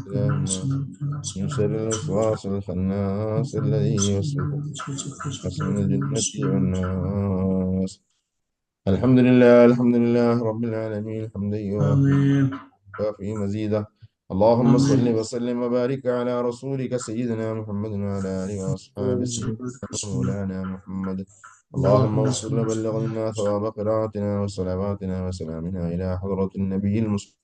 إله الناس من شر الوسواس الخناس الذي يوسوس من الجنة والناس. الحمد لله الحمد لله رب العالمين حمدا يوافي آمين وفي مزيده. اللهم صل آمين. وسلم وبارك على رسولك سيدنا محمد وعلى آله وأصحابه سيدنا مولانا محمد. اللهم اللهم وصل صل وبلغ وسلم. منا ثواب قراءتنا وصلواتنا وسلامنا إلى حضرة النبي المصطفى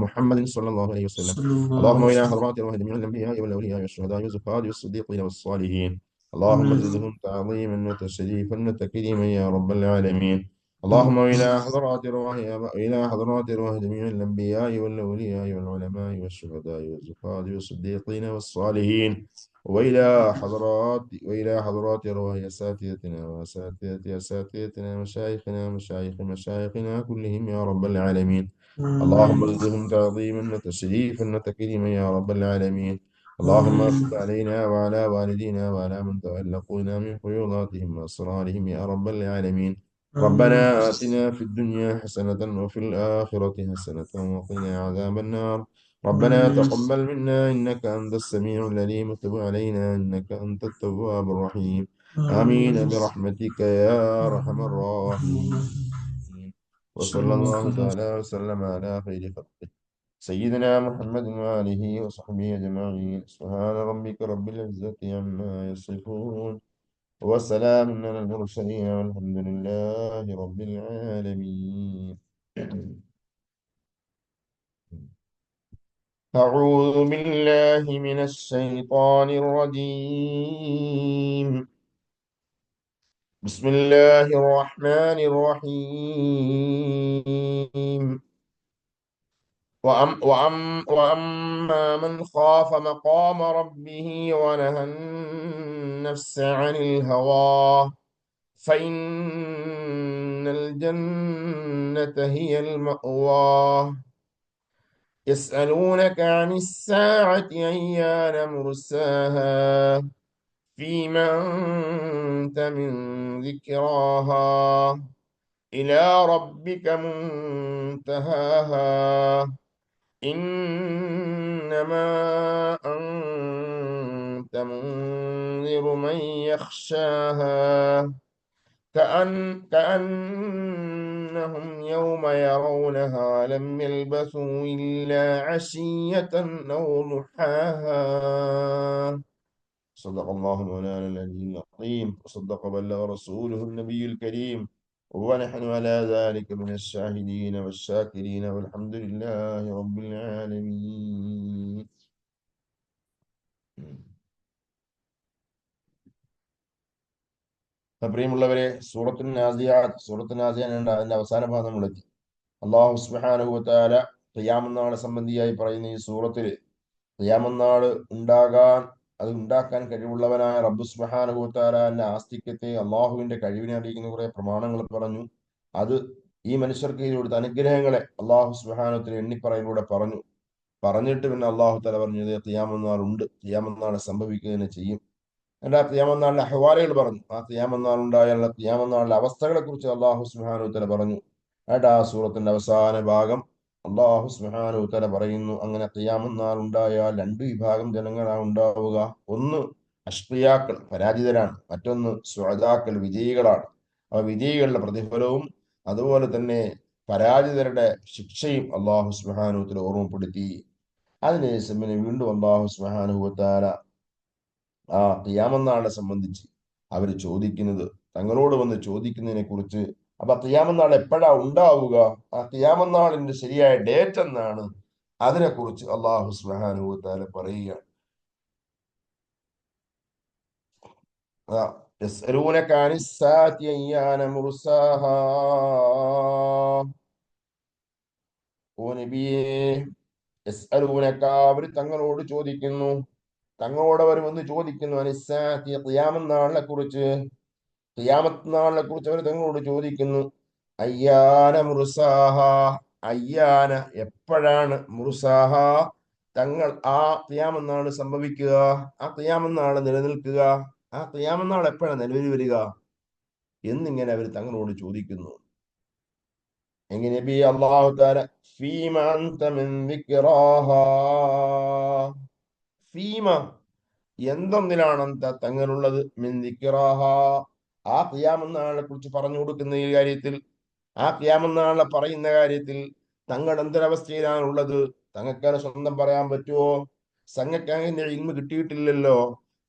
محمد صلى الله عليه وسلم. صلى الله عليه اللهم إلى وسلم. حضرات أرواح جميع الأنبياء والأولياء والشهداء والزهاد والصديقين والصالحين. اللهم آمين زدهم تعظيما وتشريفا وتكريما يا رب العالمين. اللهم آمين. إلى حضرات أرواح جميع الأنبياء والأولياء والعلماء والشهداء والزهاد والصديقين والصالحين. وإلى حضرات أرواح أساتذتنا وأساتذة أساتذتنا مشايخنا مشايخ مشايخنا كلهم يا رب العالمين. اللهم آمين ازدهم تعظيما وتشريفا وتكريما يا رب العالمين. اللهم آمين اغفر علينا وعلى والدينا وعلى من تولقونا من فيوضاتهم وأسرارهم يا رب العالمين. ربنا آمين آتنا في الدنيا حسنة وفي الآخرة حسنة وقنا عذاب النار. ربنا آمين تقبل منا إنك أنت السميع العليم وتب علينا إنك أنت التواب الرحيم. آمين آمين. برحمتك يا أرحم الراحمين. صلى وصلى الله الله عليه تعالى وسلم. وسلم على خير خلقه سيدنا محمد وآله وصحبه أجمعين. سبحان ربك رب العزة عما يصفون وسلام على المرسلين والحمد لله رب العالمين. أعوذ بالله من الشيطان الرجيم. بسم الله الرحمن الرحيم. وأما من خاف مقام ربه ونهى النفس عن الهوى فإن الجنة هي المأوى. يسألونك عن الساعة أيان مرساها فيما أنت من ذكراها إلى ربك منتهاها. إنما أنت منذر من يخشاها كأنهم يوم يرونها لم يلبثوا إلا عشية أو ضحاها. صدق الله مولانا العلي العظيم وصدق بلغ رسوله النبي الكريم ونحن على ذلك من الشاهدين والشاكرين والحمد لله رب العالمين. പ്രിയമുള്ളവരെ, സൂറത്തുൻ നാസിയാത്ത് അതിന്റെ അവസാന ഭാഗം നമ്മളെത്തി. അല്ലാഹു സുബ്ഹാനഹു വ തആല ഖിയാമത്ത് നാളെ സംബന്ധിയായി പറയുന്ന ഈ സൂറത്തിൽ ഖിയാമത്ത് നാള് അത് ഉണ്ടാക്കാൻ കഴിവുള്ളവനായ റബ്ബ് സുബ്ഹാനഹു വ തആലയുടെ ആസ്തിക്യത്തെ, അള്ളാഹുവിന്റെ കഴിവിനെ അറിയിക്കുന്ന കുറെ പ്രമാണങ്ങൾ പറഞ്ഞു. അത് ഈ മനുഷ്യർക്ക് കൊടുത്ത അനുഗ്രഹങ്ങളെ അള്ളാഹു സുബ്ഹാനഹു വ തആല എണ്ണിപ്പറയിലൂടെ പറഞ്ഞിട്ട് പിന്നെ അള്ളാഹു തആല പറഞ്ഞത് ഖിയാമത്ത് നാൾ ഉണ്ട്, ഖിയാമത്ത് നാളെ സംഭവിക്കുക ചെയ്യും. എന്നിട്ട് ആ ഖിയാമത്ത് നാളിലെ അഹ്വാലുകൾ പറഞ്ഞു. ആ ഖിയാമത്ത് നാളുണ്ടായാലുള്ള ഖിയാമത്ത് നാളിലെ അവസ്ഥകളെ കുറിച്ച് അള്ളാഹു സുബ്ഹാനഹു വ തആല പറഞ്ഞു. എന്നിട്ട് ആ സൂറത്തിന്റെ അവസാന ഭാഗം അള്ളാഹു സുബ്ഹാനഹു വ തആല പറയുന്നു, അങ്ങനെ ഖിയാമത്ത് നാൾ ഉണ്ടായാൽ രണ്ട് വിഭാഗം ജനങ്ങളാണ് ഉണ്ടാവുക. ഒന്ന് അഷ്ഖിയാക്കൾ, പരാജിതരാണ്. മറ്റൊന്ന് സുഅദാക്കൾ, വിജയികളാണ്. ആ വിജയികളുടെ പ്രതിഫലവും അതുപോലെ തന്നെ പരാജിതരുടെ ശിക്ഷയും അള്ളാഹു സുബ്ഹാനഹു വ തആല ഓർമ്മപ്പെടുത്തി. അതിനുശേഷം പിന്നെ വീണ്ടും അള്ളാഹു സുബ്ഹാനഹു വ തആല ആ ഖിയാമത്ത് നാളിനെ സംബന്ധിച്ച് അവർ തങ്ങളോട് വന്ന് ചോദിക്കുന്നതിനെ കുറിച്ച്, അപ്പൊ ഖിയാമത്ത് നാൾ എപ്പോഴാ ഉണ്ടാവുക, ആ ഖിയാമത്ത് നാളിന്റെ ശരിയായ ഡേറ്റ് എന്നാണ്, അതിനെക്കുറിച്ച് അള്ളാഹു സുബ്ഹാനഹു വ തആല പറയുകയാണ്. يسألونك عن الساعة أيان مرساها. ഓ നബിയേ, യസ്അലൂനക, അവർ തങ്ങളോട് ചോദിക്കുന്നു, തങ്ങളോട് അവർ വന്ന് ചോദിക്കുന്നു, അനിസ്സാഅത്തി, ഖിയാമത്ത് നാളിനെ കുറിച്ച്. ഖിയാമത്ത് നാളിനെ കുറിച്ച് അവർ തങ്ങളോട് ചോദിക്കുന്നു. അയ്യാന മുർസാഹ, അയ്യാന എപ്പോഴാണ്, മുർസാഹ തങ്ങൾ ആ ഖിയാമത്ത് നാൾ സംഭവിക്കുക, ആ ഖിയാമത്ത് നാൾ നിലനിൽക്കുക, ആ ഖിയാമത്ത് നാൾ എപ്പോഴാണ് നിലവിൽ വരിക എന്നിങ്ങനെ അവർ തങ്ങളോട് ചോദിക്കുന്നു. എങ്കിൽ നബി അല്ലാഹു തആല ഫീമ അൻത മിൻ ദിക്റാഹാ, ഫീമ എന്തൊന്നിലാണ് അന്ത തങ്ങളുള്ളത്, മിൻ ദിക്റാഹാ ആ ഖിയാമത്ത് നാളിനെ കുറിച്ച് പറഞ്ഞു കൊടുക്കുന്ന ഈ കാര്യത്തിൽ, ആ ഖിയാമത്ത് നാളിനെ പറയുന്ന കാര്യത്തിൽ തങ്ങൾ എന്തൊരവസ്ഥയിലാണുള്ളത്? തങ്ങൾക്ക് സ്വന്തം പറയാൻ പറ്റുമോ? തങ്ങൾക്ക് അതിന്റെ ഇൽമ കിട്ടിയിട്ടില്ലല്ലോ,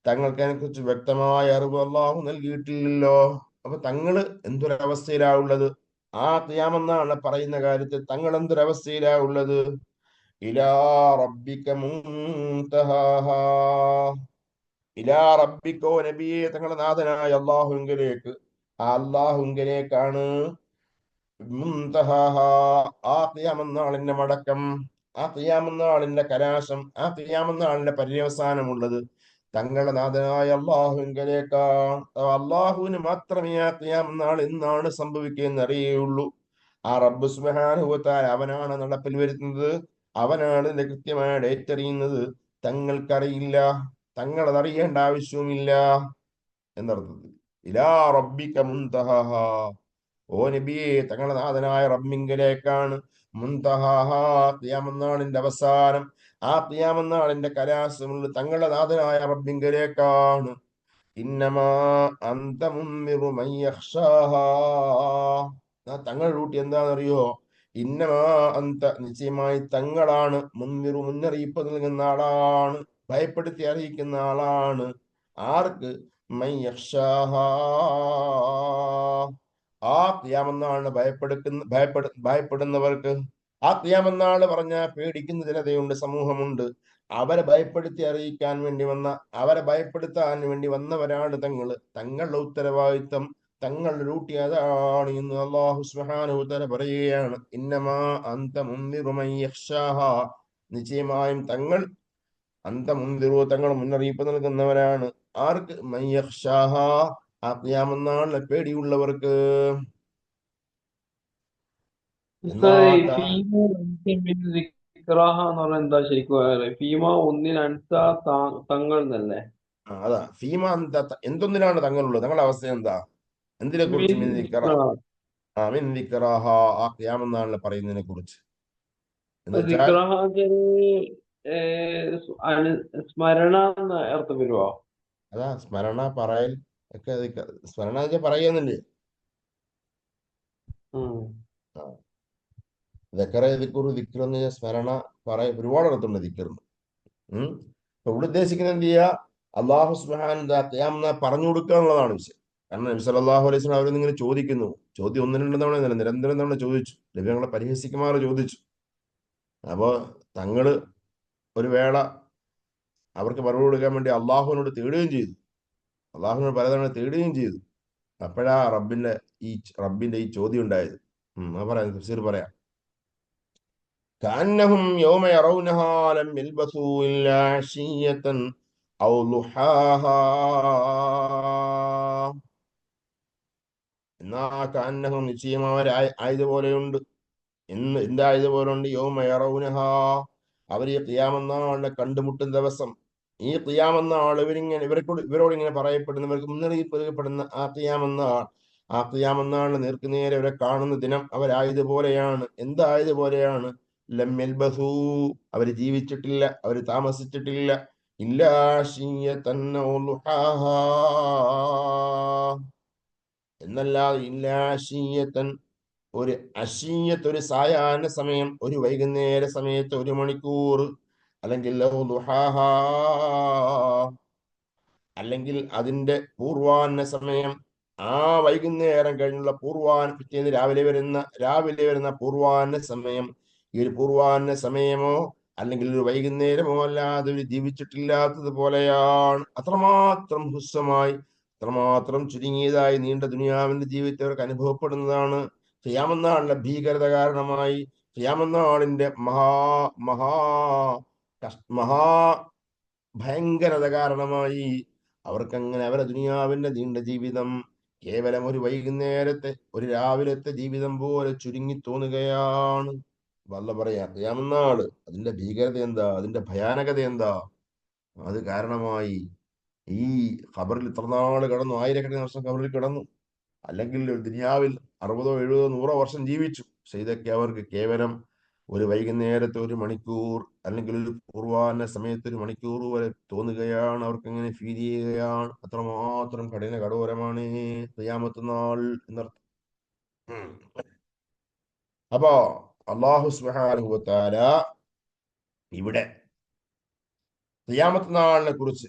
തങ്ങൾക്ക് അതിനെ കുറിച്ച് വ്യക്തമായ അറിവ് അല്ലാഹു നൽകിയിട്ടില്ലല്ലോ. അപ്പൊ തങ്ങള് എന്തൊരവസ്ഥയിലാ ഉള്ളത്? ആ ഖിയാമത്ത് നാളിനെ പറയുന്ന കാര്യത്തിൽ തങ്ങൾ എന്തൊരവസ്ഥയിലാ ഉള്ളത്? ഇലാ റബ്ബിക മുൻതഹാഹാ, ഇലാ റബ്ബിക്കോ നബിയെ തങ്ങളുടെ നാഥനായ അള്ളാഹുവിലേക്ക്, ആ അള്ളാഹുവിലേക്കാണ് മുൻതഹാഹ ആ ഖിയാമത്ത് നാളിന്റെ മടക്കം, ആ ഖിയാമത്ത് നാളിന്റെ കലാശം, ആ ഖിയാമത്ത് നാളിന്റെ പര്യവസാനമുള്ളത് തങ്ങളുടെ നാഥനായ അള്ളാഹുവിലേക്കാണ്. അള്ളാഹുവിന് മാത്രമേ ആ ഖിയാമത്ത് നാൾ എന്നാണ് സംഭവിക്കുകയെന്ന് അറിയുള്ളൂ. ആ റബ്ബ് സുബ്ഹാനഹു വ തആല അവനാണ് നടപ്പിൽ വരുത്തുന്നത്, അവനാണ് ഇതിന്റെ കൃത്യമായ ഡേറ്റ് അറിയുന്നത്. തങ്ങൾക്കറിയില്ല, തങ്ങളത് അറിയേണ്ട ആവശ്യവുമില്ല എന്നർത്ഥത്തിൽ. ഇലാ റബ്ബിക മുൻതഹാഹ, ഓ നബിയെ തങ്ങളുടെ നാഥനായ റബ്ബിങ്കലേക്കാണ് മുൻതഹാഹ ഖിയാമത്ത് നാളിന്റെ അവസാനം, ആ ഖിയാമത്ത് നാളിന്റെ കലാശമുള്ള തങ്ങളുടെ നാഥനായ റബ്ബിങ്കലേക്കാണ്. ഇന്നമാ അന്ത മുൻദിറു മൻ യഖ്ശാഹാ, തങ്ങളുടെ ഡ്യൂട്ടി എന്താണെന്നറിയോ? ഇന്നമാ അന്ത നിശ്ചയമായി തങ്ങളാണ് മുൻദിറു മുന്നറിയിപ്പ് നൽകുന്ന ആളാണ്, ഭയപ്പെടുത്തി അറിയിക്കുന്ന ആളാണ്. ആർക്ക്? മൻ യഖ്ശാഹാ ആ ഖിയാമത്ത് നാളിനെ ഭയപ്പെടുന്നവർക്ക്. ആ ഖിയാമത്ത് നാൾ പറഞ്ഞ പേടിക്കുന്ന ജനതയുണ്ട്, സമൂഹമുണ്ട്. അവരെ ഭയപ്പെടുത്തി അറിയിക്കാൻ വേണ്ടി വന്ന, അവരെ ഭയപ്പെടുത്താൻ വേണ്ടി വന്നവരാണ് തങ്ങൾ. തങ്ങളുടെ ഉത്തരവാദിത്തം, തങ്ങളുടെ ഡ്യൂട്ടി അതാണ് എന്ന് അല്ലാഹു സുബ്ഹാനഹു വ തആല പറയുകയാണ്. ഇന്നമാ അന്ത മുൻദിറു മൻ യഖ്ശാഹാ, നിശ്ചയമായും തങ്ങൾ അന്ത മുൻദിറു തങ്ങൾ മുന്നറിയിപ്പ് നൽകുന്നവരാണ്. ആർക്ക്? മൻ യഖ്ശാഹാ ആ ഖിയാമത്ത് നാളിലെ പേടിയുള്ളവർക്ക്. എന്നാ ഉസ്താദേ, ഈ ഫീമ മിൻ ദിക്റാഹ എന്ന് പറഞ്ഞാൽ എന്താ ശരിക്കും പറയാ? ഫീമ ഒന്നിൽ അൻസ തങ്ങൾ എന്നല്ലേ? അതാ ഫീമ അന്ത എന്തൊന്നിലാണ് തങ്ങളുള്ളത്, തങ്ങളുടെ അവസ്ഥ എന്താ, എന്തിനെ കുറിച്ച്? മിൻ മിൻ ദിക്റ, ദിക്റാഹ. മിൻ ദിക്റാഹ ആ ഖിയാമത്ത് നാളിൽ പറയുന്നതിനെ കുറിച്ച്. എന്ന് വെച്ചാൽ ദിക്റാഹ സ്മരണ എന്ന് അർത്ഥം വരുവോ? അതാ സ്മരണ പറയൽ ഒക്കെ, സ്മരണ പറയുന്നില്ലേ. ഉം. ദിക്റ ദിക്റു ദിക്ർ എന്ന് വെച്ചാൽ സ്മരണ ഒരുപാട് അർത്ഥമുണ്ട് ദിക്റിന്. അപ്പൊ ഇവിടെ ഉദ്ദേശിക്കുന്നത് എന്ത് ചെയ്യുക? അള്ളാഹു സുബ്ഹാനഹു ഖിയാമത്ത് പറഞ്ഞു കൊടുക്കുക എന്നുള്ളതാണ് വിഷയം. കാരണം നബി സല്ലല്ലാഹു അലൈഹി വസല്ലം അവരിൽ ഇങ്ങനെ ചോദിക്കുന്നു, ചോദ്യം ഒന്ന് രണ്ട് തവണ നിരന്തരം തവണ ചോദിച്ചു. നബി ഞങ്ങളെ പരിഹസിക്കുമാറ് ചോദിച്ചു. അപ്പോ തങ്ങള് ഒരു വേള അവർക്ക് മറുപടി കൊടുക്കാൻ വേണ്ടി അള്ളാഹുവിനോട് തേടുകയും ചെയ്തു, അള്ളാഹുവിനോട് പലതവണ തേടുകയും ചെയ്തു. അപ്പോഴാ റബ്ബിന്റെ ഈ ചോദ്യം ഉണ്ടായത്. പറയാം, തഫ്സീർ പറയാം. كأنهم يوم يرونها لم يلبثوا إلا عشية أو ضحاها. എന്നാ കഅന്നഹും നിശ്ചയം ആയതുപോലെയുണ്ട്, എന്തായതുപോലുണ്ട്. യൗമ യറൗനഹാ അവർ ഈ ഖിയാമത്ത് നാളിനെ കണ്ടുമുട്ടുന്ന ദിവസം. ഈ ഖിയാമത്ത് നാൾ ഇവരോട് ഇങ്ങനെ പറയപ്പെടുന്ന, ഇവർക്ക് മുന്നറിയിപ്പ് നൽകപ്പെടുന്ന ആ ഖിയാമത്ത് നാൾ, ആ ഖിയാമത്ത് നാളിന് നേർക്കുനേരെ അവരെ കാണുന്ന ദിനം അവരായതുപോലെയാണ്. എന്തായതുപോലെയാണ്? ലം യൽബസൂ അവർ ജീവിച്ചിട്ടില്ല, അവർ താമസിച്ചിട്ടില്ല. ഇല്ലാ ശിയ്യതൻ ഔ ളുഹാഹാ എന്നല്ലാതെ, ഇല്ലാ ശിയ്യതൻ ഒരു അശീയത്ത്, ഒരു സായാഹ്ന സമയം, ഒരു വൈകുന്നേര സമയത്ത് 1 മണിക്കൂർ, അല്ലെങ്കിൽ ലഹു ദുഹാഹാ അല്ലെങ്കിൽ അതിന്റെ പൂർവാഹ്ന സമയം, ആ വൈകുന്നേരം കഴിഞ്ഞുള്ള പിറ്റേന്ന് രാവിലെ വരുന്ന പൂർവാഹ്ന സമയം. ഈ ഒരു പൂർവാഹ്ന സമയമോ അല്ലെങ്കിൽ ഒരു വൈകുന്നേരമോ അല്ലാതെ ഒരു ജീവിച്ചിട്ടില്ലാത്തത് പോലെയാണ്. അത്രമാത്രം ഹ്രസ്വമായി, അത്രമാത്രം ചുരുങ്ങിയതായി നീണ്ട ദുനിയാവിന്റെ ജീവിതത്തെ അവർക്ക് അനുഭവപ്പെടുന്നതാണ്. ഖിയാമത്ത് നാളിന്റെ ഭീകരത കാരണമായി, ഖിയാമത്ത് നാളിന്റെ മഹാ മഹാ മഹാ ഭയങ്കരത കാരണമായി അവർക്കങ്ങനെ അവരെ ദുനിയാവിന്റെ നീണ്ട ജീവിതം കേവലം ഒരു വൈകുന്നേരത്തെ, ഒരു രാവിലത്തെ ജീവിതം പോലെ ചുരുങ്ങി തോന്നുകയാണ്. വല്ല പറയാ ഖിയാമത്ത് നാള് അതിന്റെ ഭീകരത എന്താ, അതിന്റെ ഭയാനകത എന്താ? അത് കാരണമായി ഈ ഖബറിൽ ഇത്ര നാള് കിടന്നു, ആയിരക്കണക്കിന് വർഷം ഖബറിൽ കിടന്നു, അല്ലെങ്കിൽ ദുനിയാവിൽ 60 70 100 വർഷം ജീവിച്ചു. പക്ഷെ ഇതൊക്കെ അവർക്ക് കേവലം ഒരു വൈകുന്നേരത്തെ ഒരു മണിക്കൂർ അല്ലെങ്കിൽ ഒരു പൂർവാഹന സമയത്ത് ഒരു മണിക്കൂർ വരെ തോന്നുകയാണ്, അവർക്ക് ഇങ്ങനെ ഫീൽ ചെയ്യുകയാണ്. അത്രമാത്രം കഠോരമാണ് ഖിയാമത്ത് നാൾ എന്നർത്ഥം. ഉം. അപ്പോ അല്ലാഹു സുബ്ഹാനഹു വ തആല ഇവിടെ ഖിയാമത്ത് നാളിനെ കുറിച്ച്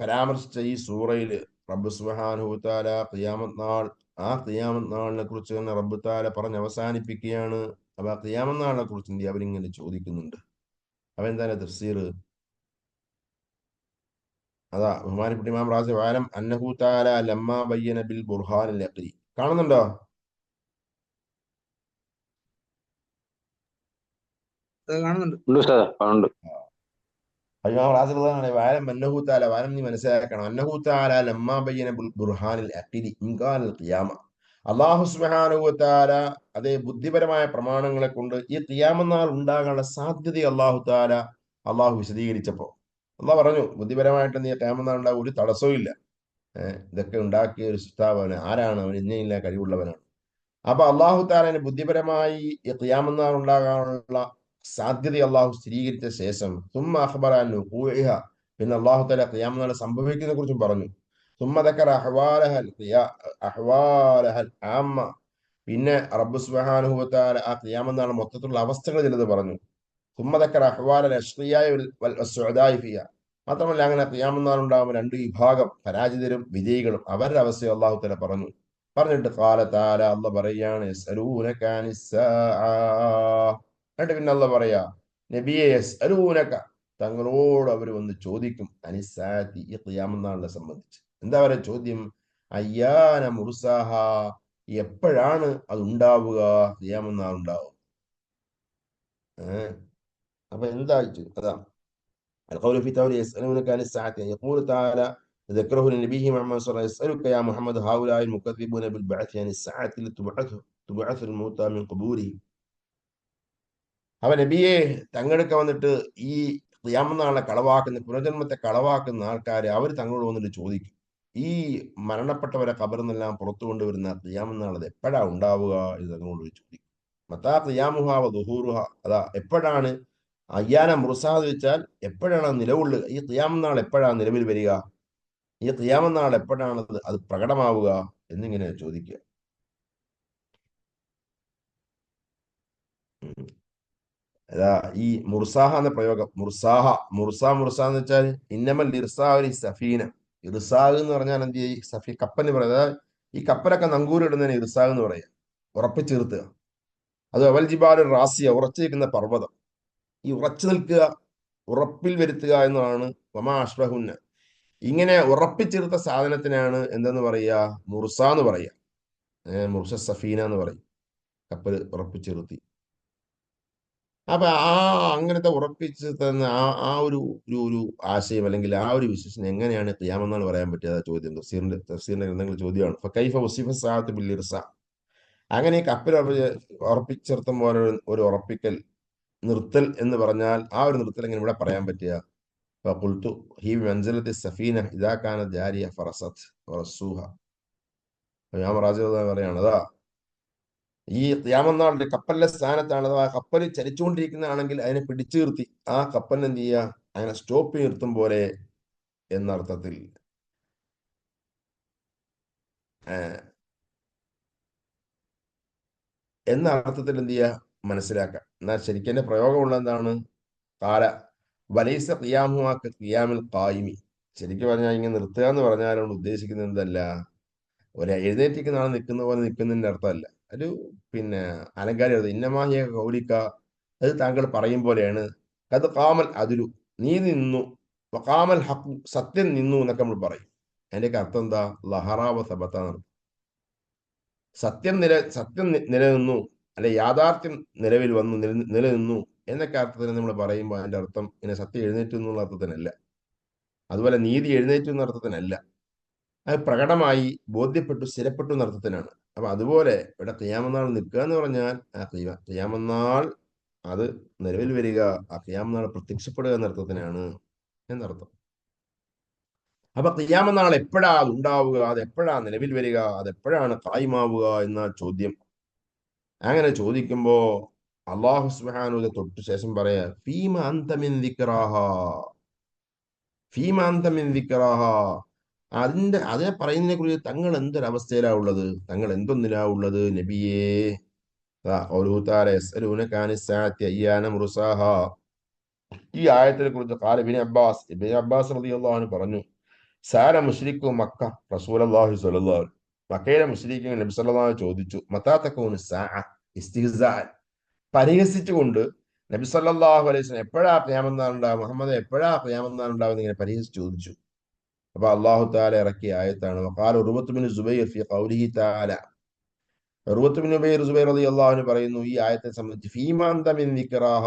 പരാമർശിച്ച ഈ സൂറയിൽ റബ്ബ് സുബ്ഹാനഹു വ തആല ഖിയാമത്ത് നാളിനെ കുറിച്ച് തന്നെ റബ്ബ് തആല പറഞ്ഞ് അവസാനിപ്പിക്കുകയാണ്. അപ്പൊ ആ ഖിയാമത്ത് നാളിനെ കുറിച്ച് എന്ത് അവരിങ്ങനെ ചോദിക്കുന്നുണ്ട്. അപ്പൊ എന്താണ് തഫ്സീർ? അതാ ബഹുമാനപ്പെട്ട ഇമാം റാസി വാലം അന്നഹു തആല ലമ്മ ബയ്യന ബിൽ ബുർഹാനിൽ യഖ്രി. കാണുന്നുണ്ടോ? കാണുന്നുണ്ട്. ഉണ്ട് ഉസ്താദേ, കാണുന്നുണ്ട്. ഇമാം റാസി വാലം അന്നഹു തആല, വാലം നീ മനസ്സിലാക്കണം, അന്നഹു തആല ലമ്മ ബയ്യന ബിൽ ബുർഹാനിൽ യഖ്രി ഇൻകാൽ ഖിയാമ. അല്ലാഹു സുബ്ഹാനഹു വ തആല അതേ ബുദ്ധിപരമായ പ്രമാണങ്ങളെ കൊണ്ട് ഈ ഖിയാമത്ത് നാൾ ഉണ്ടാകാനുള്ള സാധ്യത അള്ളാഹു വിശദീകരിച്ചപ്പോ അള്ളാഹ് പറഞ്ഞു, ബുദ്ധിപരമായിട്ട് നീ ഖിയാമത്ത് നാൾ ഉണ്ടാകും, ഒരു തടസ്സവും ഇല്ല. ഇതൊക്കെ ഉണ്ടാക്കിയ ഒരു സൃഷ്ടാവന് ആരാണ്? അവൻ ഇന്നയില്ല കഴിവുള്ളവനാണ്. അപ്പൊ അള്ളാഹു താലാന് ബുദ്ധിപരമായി ഈ ഖിയാമത്ത് നാൾ ഉണ്ടാകാനുള്ള സാധ്യത അള്ളാഹു സ്ഥിരീകരിച്ച ശേഷം സുമ്മ അഖ്ബറ അൻ വുഖൂഇഹ, പിന്നെ അള്ളാഹു താല ഖിയാമത്ത് നാൾ സംഭവിക്കുന്നതിനെ കുറിച്ചും പറഞ്ഞു. സുമ്മ ദക്കറ അഹ്വാലഹൽ ആമ്മ, പിന്നെ റബ്ബ് സുബ്ഹാനഹു വ തആല ആ ഖിയാമത്ത് നാൾ മൊത്തത്തിലുള്ള അവസ്ഥകൾ ചിലത് പറഞ്ഞു. സുമ്മ ദക്കറ അഹ്വാലൽ അശ്ഖിയാഇ വൽ അസ്സുഅദാഇ ഫിഹ, മാത്രമല്ല അങ്ങനെ ഖിയാമത്ത് നാൾ ഉണ്ടാകുമ്പോൾ രണ്ട് വിഭാഗം, പരാജിതരും വിജയികളും, അവരുടെ അവസ്ഥയെ അള്ളാഹു തആല പറഞ്ഞു. പറഞ്ഞിട്ട് ഖാല തആല, അള്ളാഹ് പറയാണ്, യസ്അലൂനക അനിസ്സാഅ, എന്നിട്ട് പിന്നെ അള്ളാഹ് പറയാ, നബിയെ യസ്അലൂനക, തങ്ങളോട് അവർ വന്ന് ചോദിക്കും, അനിസ്സാഅത്തി, ഈ ഖിയാമത്ത് നാളിനെ സംബന്ധിച്ച്. എന്താ പറയുക ചോദ്യം? അയ്യാന മുർസാഹ, എപ്പോഴാണ് അത് ഉണ്ടാവുക, ഖിയാമത്ത് നാൾ ഉണ്ടാവും. അപ്പൊ എന്താ അതാ القول في تولي يسألونك عن الساعة، يقول تعالى ذكره لنبيه محمد صلى الله عليه وسلم، يسألك يا محمد هؤلاء المكذبون بالبعث عن الساعة التي تبعث الموتى من قبوره. അവൻ നബിയെ, തങ്ങൾക്ക് വന്നിട്ട് ഈ ഖിയാമത്ത് നാളെ കളവാക്കുന്ന, പുനർജന്മത്തെ കളവാക്കുന്ന ആൾക്കാരെ അവർ തങ്ങളോട് വന്നിട്ട് ചോദിക്കും, ഈ മരണപ്പെട്ടവരെ ഖബറിന്നെല്ലാം പുറത്തു കൊണ്ടുവരുന്ന ഖിയാമത്ത് നാൾ അത് എപ്പോഴാ ഉണ്ടാവുക എന്ന് തങ്ങളോട് ചോദിക്കും. മത്താ ഖിയാമുഹ വ ദുഹൂറുഹ, അതാ എപ്പോഴാണ് അയ്യാന മുർസാദ് വെച്ചാൽ എപ്പോഴാണ് നിലവുള്ളത്, ഈ ഖിയാമത്ത് നാൾ എപ്പോഴാണ് നിലവിൽ വരിക, ഈ ഖിയാമത്ത് നാൾ എപ്പോഴാണ് അത് പ്രകടമാവുക എന്നിങ്ങനെ ചോദിക്കുക. അതാ ഈ മുർസാഹ എന്ന പ്രയോഗം, മുർസ എന്ന് വെച്ചാൽ ഇന്നമൽ ഇർസാഹ് സഫീന. ഇർസാഹ് എന്ന് പറഞ്ഞാൽ എന്ത് ചെയ്യും? കപ്പലിന് പറയുക, അതായത് ഈ കപ്പലൊക്കെ നങ്കൂരിടുന്നതിന് ഇർസാഹ് എന്ന് പറയാം, ഉറപ്പിച്ചിരുത്തുക. അത് അവൽ ജിബാൽ റാസിയ, ഉറച്ചിരിക്കുന്ന പർവ്വതം, ഈ ഉറച്ചു നിൽക്കുക, ഉറപ്പിൽ വരുത്തുക എന്നതാണ് വമാ അഷ്ബഹുന്ന. ഇങ്ങനെ ഉറപ്പിച്ചെടുത്ത സാധനത്തിനാണ് എന്തെന്ന് പറയുക? മുർസ എന്ന് പറയുക. മുർസ സഫീന എന്ന് പറയും, കപ്പൽ ഉറപ്പിച്ചിരുത്തി. അപ്പൊ അങ്ങനത്തെ ഉറപ്പിച്ച് തന്ന ആ ഒരു ഒരു ഒരു ആശയം അല്ലെങ്കിൽ ആ ഒരു വിശേഷം എങ്ങനെയാണ് ഖിയാമത്ത് നാൾ പറയാൻ പറ്റിയ ചോദ്യം? തഫ്സീറിന്റെ എന്തെങ്കിലും ചോദ്യമാണ്. ഫകൈഫ വസിഫ സഅത്ത് ബിൽ ഇർസാ, അങ്ങനെ ഈ കപ്പൽ ഉറപ്പിച്ചിർത്തും പോലെ ഒരു ഉറപ്പിക്കൽ, നിർത്തൽ എന്ന് പറഞ്ഞാൽ ആ ഒരു നിർത്തൽ എങ്ങനെ ഇവിടെ പറയാൻ പറ്റുക? فقلت هي بمنزلة السفينة إذا كانت جارية فرست ورسوها. ഇമാം റാസി പറയാണ്, അതാ ഈ ഖിയാമത്ത് നാളിന്റെ കപ്പലിന്റെ സ്ഥാനത്താണ്, അഥവാ കപ്പൽ ചലിച്ചുകൊണ്ടിരിക്കുന്നതാണെങ്കിൽ അതിനെ പിടിച്ചു നിർത്തി ആ കപ്പലിനെ എന്ത് ചെയ്യുക? അങ്ങനെ സ്റ്റോപ്പ് നിർത്തും പോലെ എന്നർത്ഥത്തിൽ എന്ന അർത്ഥത്തിൽ എന്ത് ചെയ്യുക? മനസ്സിലാക്കാം. എന്നാൽ ശരിക്കും എന്റെ പ്രയോഗമുള്ള എന്താണ്? കാല വലൈസ ഖിയാമുഹാക ഖിയാമിൽ ഖായിമി. ശരിക്കും പറഞ്ഞാൽ ഇങ്ങനെ നിർത്തുക എന്ന് പറഞ്ഞാൽ ഉദ്ദേശിക്കുന്നത് എന്തല്ല, ഒരു എഴുന്നേറ്റിക്കുന്ന ആൾ നിൽക്കുന്ന പോലെ നിൽക്കുന്നതിന്റെ അർത്ഥമല്ല. ഒരു പിന്നെ അലങ്കാരം ഇന്നമാഹിയ കൗലിക്ക, അത് താങ്കൾ പറയും പോലെയാണ്. അത് കാമൽ അതിരു, നീ നിന്നു, കാമൽ ഹക്കു, സത്യം നിന്നു എന്നൊക്കെ നമ്മൾ പറയും. അതിന്റെയൊക്കെ അർത്ഥം എന്താ? ലഹറാവ സബത്താണ്. സത്യം നിലനിന്നു, അല്ലെ യാഥാർത്ഥ്യം നിലവിൽ വന്നു, നിലനിന്നു എന്നൊക്കെ അർത്ഥത്തിന് നമ്മൾ പറയുമ്പോൾ അതിന്റെ അർത്ഥം ഇങ്ങനെ സത്യം എഴുന്നേറ്റു എന്നുള്ള അർത്ഥത്തിനല്ല, അതുപോലെ നീതി എഴുന്നേറ്റു എന്ന അർത്ഥത്തിനല്ല. അത് പ്രകടമായി, ബോധ്യപ്പെട്ടു, സ്ഥിരപ്പെട്ടു എന്ന അർത്ഥത്തിനാണ്. അപ്പൊ അതുപോലെ ഇവിടെ ഖിയാമത്ത് നാൾ നിൽക്കുക എന്ന് പറഞ്ഞാൽ ആ ഖിയാമത്ത് നാൾ അത് നിലവിൽ വരിക, ആ ഖിയാമത്ത് നാൾ പ്രത്യക്ഷപ്പെടുക എന്ന അർത്ഥത്തിനാണ് എന്നർത്ഥം. അപ്പൊ ഖിയാമത്ത് നാൾ എപ്പോഴാ ഉണ്ടാവുക, അത് എപ്പോഴാ നിലവിൽ വരിക, അത് എപ്പോഴാണ് ഖായിമാവുക എന്ന ചോദ്യം. അങ്ങനെ ചോദിക്കുമ്പോ അള്ളാഹു സുബ്ഹാനഹു വ തആല തൊട്ട് ശേഷം പറയാ ഫീമ അന്ത മിൻ ദിക്റാഹ, ഫീമ അന്ത മിൻ ദിക്റാഹ. അതിനെ പറയുന്നതിനെ കുറിച്ച് തങ്ങൾ എന്തൊരവസ്ഥയിലാ ഉള്ളത്, തങ്ങൾ എന്തൊന്നിലാ ഉള്ളത് നബിയേ. ഖൗലുഹു തആല യസ്അലൂനക അനിസ്സാഅത്തി അയ്യാന മുർസാഹാ. ഈ ആയത്തിനെ കുറിച്ച് ഖാല ഇബ്നു അബ്ബാസ് റളിയല്ലാഹു അൻഹു പറഞ്ഞു, സാല മുശ്രിക്കു മക്ക റസൂലുള്ളാഹി സ്വല്ലല്ലാഹു അലൈഹി വസല്ലം. മക്കയിലെ മുശ്രിക്കുകൾ നബി സല്ലല്ലാഹു അലൈഹി വസല്ലം ചോദിച്ചു, മതാ തകൂനു സാഅ, ഇസ്തിഹ്സാഅൻ, പരിഹസിച്ചുകൊണ്ട് നബി സല്ലല്ലാഹു അലൈഹി വസല്ലം എപ്പോഴാ ഖിയാമത്ത് നാൾ ഉണ്ടാവുക, മുഹമ്മദ് എപ്പോഴാ ഖിയാമത്ത് നാൾ ഉണ്ടാവുക ഇങ്ങനെ പരിഹസിച്ച് ചോദിച്ചു. അപ്പൊ അല്ലാഹു തആല ഇറക്കിയ ആയത്താണ് വഖാല ഉർവത്ത് ബിൻ സുബൈർ ഫി ഖൗലിഹി തആല. ഉർവത്ത് ബിൻ സുബൈർ റളിയല്ലാഹു അൻഹു പറയുന്നു ഈ ആയത്തെ സംബന്ധിച്ച് ഫീമാന്ത മിൻ ദിക്റാഹ,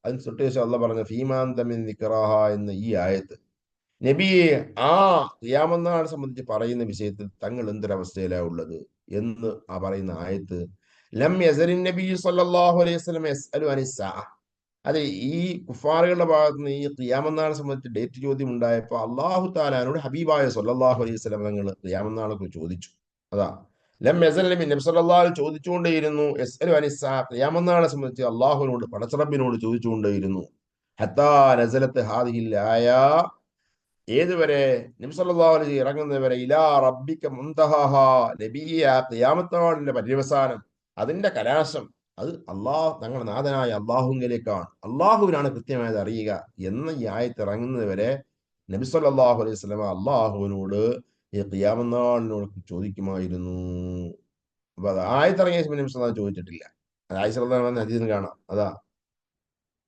അതിന് തൊട്ട് ശേഷം അല്ലാഹ് പറഞ്ഞ ഫീമാന്ത മിൻ ദിക്റാഹ എന്ന ഈ ആയത്ത് നബിയെ ആ ഖിയാമത്ത് നാൾ സംബന്ധിച്ച് പറയുന്ന വിഷയത്തിൽ തങ്ങൾ എന്തൊരവസ്ഥയിലാ ഉള്ളത് എന്ന് ആ പറയുന്ന ആയത്ത് ലം യസലിൻ നബി സല്ലല്ലാഹു അലൈഹി വസല്ലം യസ്അലു അനിസ്സാ. അതെ, ഈ കുഫാറുകളുടെ ഭാഗത്ത് നിന്ന് ഈ ഖിയാമത്ത് നാളെ സംബന്ധിച്ച് ഡേറ്റ് ചോദ്യം ഉണ്ടായപ്പോൾ അള്ളാഹു താലാനോട് ഹബീബായ സല്ലല്ലാഹു അലൈഹി വസല്ലം തങ്ങൾ ഖിയാമത്ത് നാളെ കുറിച്ച് ചോദിച്ചു. അതാ ലം യസൽ നബി നബി സല്ലല്ലാഹു അലൈഹി ചോദിച്ചുകൊണ്ടേയിരുന്നു യസ്അലു അനിസ്സാ, ഖിയാമത്ത് നാളെ സംബന്ധിച്ച് അള്ളാഹുവിനോട് പടച്ചറബിനോട് ചോദിച്ചുകൊണ്ടേയിരുന്നു. ഹത്താ നസലത്ത് ഹാദിഹിൽ ആയ, ഏതുവരെ നബി സല്ലല്ലാഹു അലൈഹി വസല്ലം ഇറങ്ങുന്നവരെ, ഇലാ റബ്ബിക മുൻതഹാഹ, നബിയെ ആ ഖിയാമത്ത് നാളിന്റെ പര്യവസാനം, അതിന്റെ കലാശം അത് അള്ളാഹ് തങ്ങളുടെ നാഥനായ അള്ളാഹുവിലേക്കാണ്, അള്ളാഹുവിനാണ് കൃത്യമായത് അറിയുക എന്ന ഈ ആയത്ത് ഇറങ്ങുന്നത് വരെ നബി സല്ലല്ലാഹു അലൈഹി വസല്ലം അള്ളാഹുവിനോട് ഈ ഖിയാമത്ത് നാളിനോട് ചോദിക്കുമായിരുന്നു. അപ്പൊ അത് ആയത്തിറങ്ങിയ ശേഷം നബി സല്ലല്ലാഹു ചോദിച്ചിട്ടില്ല. അത് ആയിഷ റളിയല്ലാഹു അൻഹ ഹദീസിൽ കാണാം. അതാ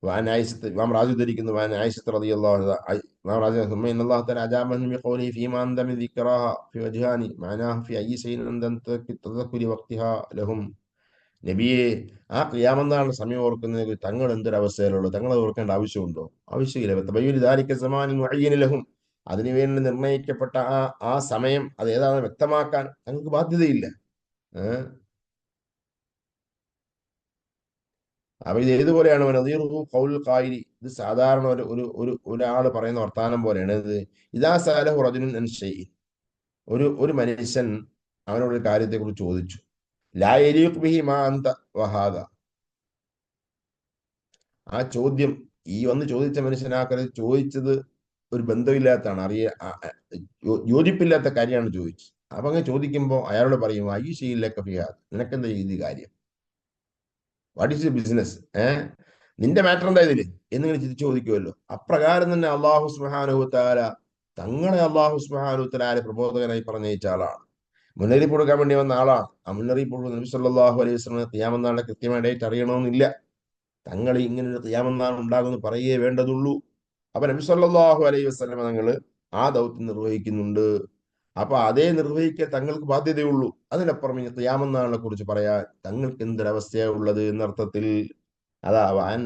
ഇമാം റാജി ധരിക്കുന്നു ഇമാം റാജി ثم إن الله تعالى أجابهم بقوله فيما أنت من ذكراها في وجهان معناه في أي شيء عند تذكر وقتها لهم. നബിയെ ആ ഖിയാമത്ത് നാളിന്റെ സമയം ഓർക്കുന്നതിന് തങ്ങൾ എന്തൊരവസ്ഥയിലുള്ളൂ, തങ്ങൾ ഓർക്കേണ്ട ആവശ്യമുണ്ടോ? ആവശ്യമില്ല. തബയ്യുനു ദാലിക സമാനിൻ മുഅയ്യന ലഹും, അതിനുവേണ്ടി നിർണയിക്കപ്പെട്ട ആ സമയം അത് ഏതാണെന്ന് വ്യക്തമാക്കാൻ തങ്ങൾക്ക് ബാധ്യതയില്ല. ഏഹ് അപ്പൊ ഇത് ഏതുപോലെയാണ് നദീറുഹു ഖൗൽ ഖായിലി, ഇത് സാധാരണ ഒരാൾ പറയുന്ന വർത്താനം പോലെയാണ്. ഇത് ഇദാ സഅലഹു റജുലുൻ അൻ ഷൈഇൻ, ഒരു മനുഷ്യൻ അവനോട് ഒരു കാര്യത്തെ കുറിച്ച് ചോദിച്ചു, ലാ യലീഖു ബിഹി മാ അന്ത വഹാദ. ആ ചോദ്യം, ഈ വന്ന് ചോദിച്ച മനുഷ്യൻ ആ കാര്യം ചോദിച്ചത് ഒരു ബന്ധമില്ലാത്തതാണ്, യോജിപ്പില്ലാത്ത കാര്യമാണ് ചോദിച്ചത്. അപ്പൊ അങ്ങനെ ചോദിക്കുമ്പോൾ അയാളോട് പറയും അയ്യു ഷൈഇൻ ഫിഹാദ, നിനക്കെന്താ ഈ കാര്യം, വാട്ട് ഈസ് യു ബിസിനസ്, നിന്റെ മാറ്റർ എന്താ ഇതില് എന്നിങ്ങനെ തിരിച്ചു ചോദിക്കുമല്ലോ. അപ്രകാരം തന്നെ അള്ളാഹു സുബ്ഹാനഹു വ തആല തങ്ങളെ അള്ളാഹു സുബ്ഹാനഹു വ തആല പ്രബോധകനായി പറഞ്ഞയച്ച ആളാണ്, മുന്നറിയിപ്പ് കൊടുക്കാൻ വേണ്ടി വന്ന ആളാണ്. ആ മുന്നറിയിപ്പ് നബി സല്ലല്ലാഹു അലൈഹി വസല്ലം ഖിയാമത്ത് നാളിന്റെ കൃത്യമായ ഡേറ്റ് അറിയണമെന്നില്ല, തങ്ങൾ ഇങ്ങനെ ഒരു ഖിയാമത്ത് നാൾ ഉണ്ടാകുമെന്ന് പറയുകയേ വേണ്ടതുള്ളൂ. അപ്പൊ നബി സല്ലല്ലാഹു അലൈഹി വസല്ലം തങ്ങൾ ആ ദൗത്യം നിർവഹിക്കുന്നുണ്ട്. അപ്പൊ അതേ നിർവഹിക്കാൻ തങ്ങൾക്ക് ബാധ്യതയുള്ളൂ. അതിനപ്പുറം ഈ ഖിയാമത്ത് നാളിനെ കുറിച്ച് പറയാൻ തങ്ങൾക്ക് എന്തൊരവസ്ഥയാ ഉള്ളത് എന്നർത്ഥത്തിൽ. അതാ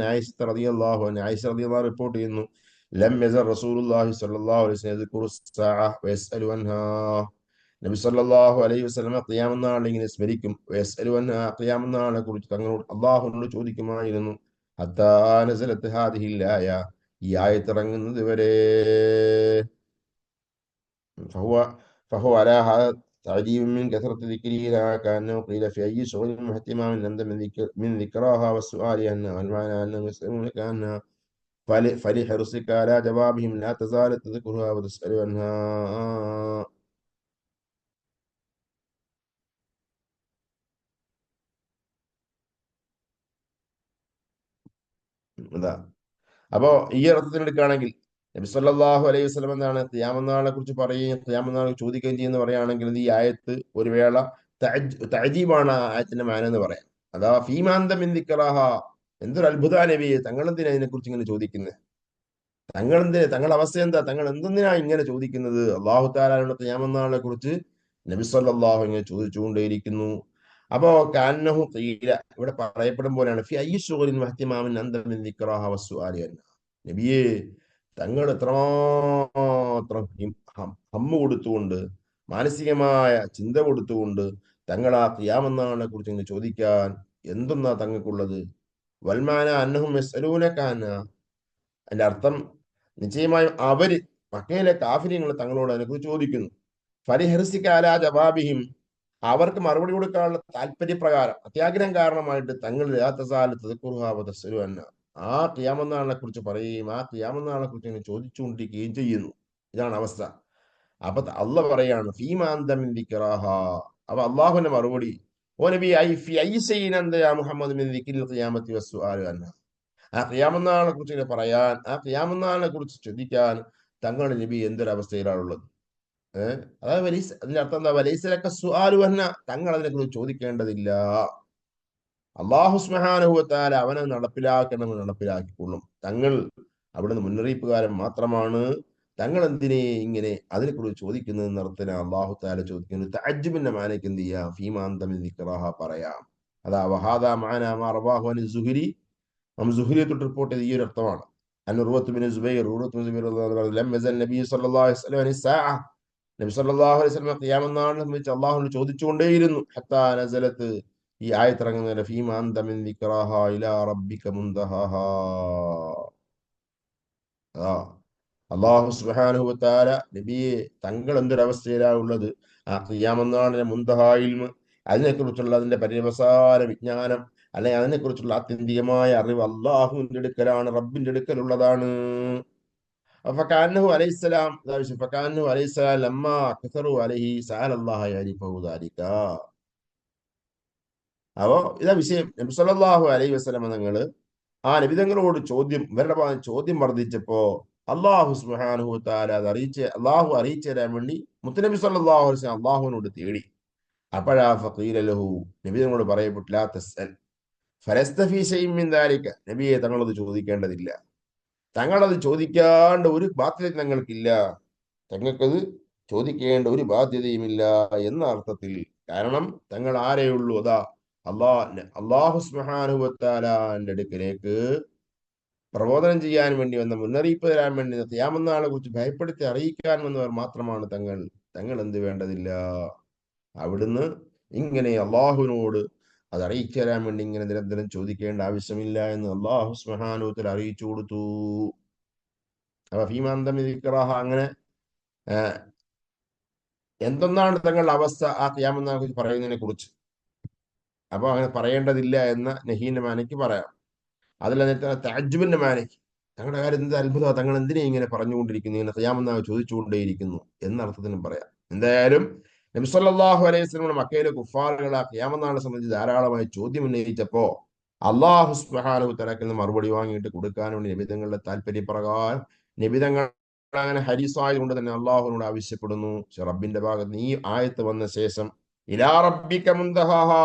ആയിഷ റളിയല്ലാഹു അൻഹ, ആയിഷ റളിയല്ലാഹു അൻഹ റിപ്പോർട്ട് ചെയ്യുന്നു, ലം യസൽ റസൂലുള്ളാഹി സ്വല്ലല്ലാഹു അലൈഹി വസല്ലം യദ്കുറു സ്സാഅ വയസ്അലു അൻഹാ. നബി സല്ലല്ലാഹു അലൈഹി വസല്ലം ഖിയാമത്ത് നാളിനെ ഇങ്ങനെ സ്മരിക്കും, വയസ്അലു അൻഹാ, ഖിയാമത്ത് നാളിനെ കുറിച്ച് തങ്ങളോട് അല്ലാഹുവിനോട് ചോദിക്കുമായിരുന്നു. ഹത്താ നസലത്ത് ഹാദിഹിൽ ആയ, ഈ ആയത്ത് ഇറങ്ങുന്നത് വരെ. فهو فهو على هذا تعجيب من كثرة ذكره لها، كأنه قيل في أي شغل واهتمام عند من ذكراها والسؤال عنها، والمعنى أنهم يسألونك عنها فلحرصك على جوابهم لا تزال تذكرها وتسأل عنها. അതാ അപ്പോ ഈ അർത്ഥത്തിൽ എടുക്കുകയാണെങ്കിൽ നബി സല്ലല്ലാഹു അലൈഹി വസല്ലം എന്താണ് ഖിയാമത്ത് നാളിനെ കുറിച്ച് പറയുകയും ഖിയാമത്ത് നാൾ ചോദിക്കുകയും ചെയ്യുന്ന പറയുകയാണെങ്കിൽ ഈ ആയത്ത് ഒരു വേള തഅജീബാണ് ആ ആയത്തിന്റെ മാന എന്ന് പറയാം. അതാ ഫീമാന്ത മിൻ ദിക്റാഹ, എന്തൊരു അത്ഭുത നബിയെ, തങ്ങൾ എന്തിനാ ഇതിനെ കുറിച്ച് ഇങ്ങനെ ചോദിക്കുന്നത്, തങ്ങളുടെ അവസ്ഥ എന്താ, തങ്ങൾ എന്തിനാ ഇങ്ങനെ ചോദിക്കുന്നത്. അല്ലാഹു തആലയുടെ ഖിയാമത്ത് നാളിനെ കുറിച്ച് നബി സല്ലല്ലാഹു ഇങ്ങനെ ചോദിച്ചുകൊണ്ടേയിരിക്കുന്നു. അപ്പോ കാന്നഹു ഖീല, ഇവിടെ പറയപ്പെടും പോലെയാണ് ഫി അയ്യി ശുഗ്ലിൻ വഹ്തിമാമിൻ അന്ത മിൻ ദിക്റാഹ വസ്സുആലി അൻഹാ. നബിയെ തങ്ങൾ എത്രമാത്രം ഹമ്മ് കൊടുത്തുകൊണ്ട്, മാനസികമായ ചിന്ത കൊടുത്തുകൊണ്ട് തങ്ങൾ ആ ഖിയാമത്ത് നാളിനെ കുറിച്ച് ഇങ്ങനെ ചോദിക്കാൻ എന്തെന്നാ തങ്ങൾക്കുള്ളത്. വൽമാന അന്നഹും യസ്അലൂനക അൻഹാ, അതിന്റെ അർത്ഥം നിശ്ചയമായും അവര് മക്കയിലെ കാഫിര്യങ്ങൾ തങ്ങളോട് അതിനെക്കുറിച്ച് ചോദിക്കുന്നു. ഫലിഹർസിക അലാ ജവാബിഹിം, അവർക്ക് മറുപടി കൊടുക്കാനുള്ള താല്പര്യപ്രകാരം അത്യാഗ്രഹം കാരണമായിട്ട് തങ്ങൾ ആ ഖിയാമത്ത് നാളിനെ കുറിച്ച് പറയുകയും ആ ഖിയാമത്ത് നാളിനെ കുറിച്ച് ഇങ്ങനെ ചോദിച്ചുകൊണ്ടിരിക്കുകയും ചെയ്യുന്നു. ഇതാണ് അവസ്ഥ. അപ്പൊ അല്ല പറയാണ് ഫീമാന്തമിൻ ദിക്റാഹ. അപ്പൊ അള്ളാഹുവിന്റെ മറുപടി ഓ നബി മുഹമ്മദ് മിൻ ദിക്രിൽ ഖിയാമത്തി വസ്സുആലു അൻഹ. ആ ഖിയാമത്ത് നാളിനെ കുറിച്ച് ഇങ്ങനെ പറയാൻ, ആ ഖിയാമത്ത് നാളിനെ കുറിച്ച് ചോദിക്കാൻ തങ്ങളുടെ നബി എന്തൊരവസ്ഥയിലാണുള്ളത്? അതായത് അതിന്റെ അർത്ഥം എന്താ? വലൈസലക്ക സുആലു അൻഹ, തങ്ങൾ അതിനെക്കുറിച്ച് ചോദിക്കേണ്ടതില്ല. അല്ലാഹു സുബ്ഹാനഹു വ തആല അവനെ നടപ്പിലാക്കണമെന്ന് നടപ്പിലാക്കിക്കൊള്ളും. തങ്ങൾ അവിടുന്ന് മുന്നറിയിപ്പുകാരൻ മാത്രമാണ്. തങ്ങൾ എന്തിനെ ഇങ്ങനെ അതിനെക്കുറിച്ച് ചോദിക്കുന്നത് എന്നർത്ഥത്തിന് അല്ലാഹു തആല ചോദിക്കുന്നത് തഅജ്ജുബിന്റെ മാനയ്ക്ക് എന്ത് ചെയ്യാം? ഫീമാന്തമിൻ ദിക്റാഹ പറയാം. അതാ വഹാദ മാന മാ റവാഹു അൻ സുഹരി. സുഹരിയെ തൊട്ട് റിപ്പോർട്ട് ചെയ്ത ഈ ഒരു അർത്ഥമാണ്. അൻ ഉർവത്ത് ബിൻ സുബൈർ ലം യസൽ നബി സല്ലല്ലാഹു അലൈഹി വസല്ലം അനി സാഅ. നബി സല്ലല്ലാഹു അലൈഹി വസല്ലം ഖിയാമത്ത് നാളിനെ സംബന്ധിച്ച് അല്ലാഹുവിനോട് ചോദിച്ചുകൊണ്ടേയിരുന്നു. ഹത്താ നസലത്ത്, ഈ ആയത്ത് ഇറങ്ങുന്നതിന് ഫീമാ അൻത മിൻ ദിക്റാഹ ഇലാ റബ്ബിക മുൻതഹാഹാ. അല്ലാഹു സുബ്ഹാനഹു വ തആല നബിയെ തങ്ങൾ എന്തൊരവസ്ഥയിലാ ഉള്ളത്? ആ ഖിയാമത്ത് നാളിലെ മുൻതഹാ ഇൽമ്, അതിനെക്കുറിച്ചുള്ള അതിന്റെ പര്യവസാന വിജ്ഞാനം, അല്ലെങ്കിൽ അതിനെക്കുറിച്ചുള്ള ആത്യന്തികമായ അറിവ് അള്ളാഹുവിന്റെ അടുക്കലാണ്, റബ്ബിന്റെ അടുക്കലുള്ളതാണ്. فكأنه عليه السلام فكأنه عليه السلام لما كثروا عليه سأل الله يعرفه ذلك. അപ്പോ ഇതാ വിഷയം. നബി സല്ലല്ലാഹു അലൈഹി വസല്ലം തങ്ങള് ആ നബിതങ്ങളോട് ഇവരുടെ ചോദ്യം വർദ്ധിച്ചപ്പോ അല്ലാഹു സുബ്ഹാനഹു വ തആല അത് അള്ളാഹു അറിയിച്ചു തരാൻ വേണ്ടി മുത്തനബി സല്ലല്ലാഹു അലൈഹി വസല്ലം അള്ളാഹുവിനോട് തേടി. അപ്പോഴാ ഫഖീല ലഹു, നബിതങ്ങളോട് പറയപ്പെട്ടു ലാ തസ്അൽ ഫലസ്ത ഫീ ശൈഇൻ മിൻ ദാലിക, നബിയെ തങ്ങളത് ചോദിക്കേണ്ടതില്ല. തങ്ങളത് ചോദിക്കാണ്ട് ഒരു ബാധ്യത തങ്ങൾക്കില്ല. തങ്ങൾക്കത് ചോദിക്കേണ്ട ഒരു ബാധ്യതയുമില്ല എന്ന അർത്ഥത്തിൽ. കാരണം തങ്ങൾ ആരെയുള്ളൂ? അതാ അല്ലാഹു സുബ്ഹാനഹു വ തആലയുടെ അടുക്കലേക്ക് പ്രബോധനം ചെയ്യാൻ വേണ്ടി വന്ന, മുന്നറിയിപ്പ് തരാൻ വേണ്ടി, ഖിയാമത്ത് നാളിനെ കുറിച്ച് ഭയപ്പെടുത്തി അറിയിക്കാൻ വന്നവർ മാത്രമാണ് തങ്ങൾ. തങ്ങൾ എന്ത് വേണ്ടതില്ല. അവിടുന്ന് ഇങ്ങനെ അള്ളാഹുവിനോട് അത് അറിയിച്ചു തരാൻ വേണ്ടി ഇങ്ങനെ നിരന്തരം ചോദിക്കേണ്ട ആവശ്യമില്ല എന്ന് അല്ലാഹു സുബ്ഹാനഹു വ തആല അറിയിച്ചു കൊടുത്തു. അപ്പൊ ഫീമാന്തം ദിക്റാഹ, അങ്ങനെ എന്തൊന്നാണ് തങ്ങളുടെ അവസ്ഥ ആ ഖിയാമത്ത് നാളിനെ കുറിച്ച് പറയുന്നതിനെ കുറിച്ച്. അപ്പൊ അങ്ങനെ പറയേണ്ടതില്ല എന്ന നഹീന്റെ മാനയ്ക്ക് പറയാം. അതല്ല തഅജ്ജുബിന്റെ മാനയ്ക്ക് തങ്ങളുടെ കാര്യം എന്ത് അത്ഭുതമാണ്, തങ്ങൾ എന്തിനെ ഇങ്ങനെ പറഞ്ഞുകൊണ്ടിരിക്കുന്നു, ഇങ്ങനെ ഖിയാമത്ത് നാൾ ചോദിച്ചുകൊണ്ടേയിരിക്കുന്നു എന്ന അർത്ഥത്തിനും പറയാം. എന്തായാലും നബി സല്ലല്ലാഹു അലൈഹി വസല്ലം മക്കയിലെ കുഫാറുകൾ ആ ഖിയാമത്ത് നാളിനെ സംബന്ധിച്ച് ധാരാളമായി ചോദ്യം ഉന്നയിച്ചപ്പോ അല്ലാഹു സുബ്ഹാനഹു വ തആലയിൽ നിന്ന് മറുപടി വാങ്ങിയിട്ട് കൊടുക്കാൻ വേണ്ടി നബിതങ്ങളുടെ താല്പര്യപ്രകാരം നബിതങ്ങൾ അങ്ങനെ ഹരീസായത് കൊണ്ട് തന്നെ അള്ളാഹുവിനോട് ആവശ്യപ്പെടുന്നു. റബ്ബിന്റെ ഭാഗത്ത് ഈ ആയത്ത് വന്ന ശേഷം ഇലാ റബ്ബിക മുൻതഹാഹാ,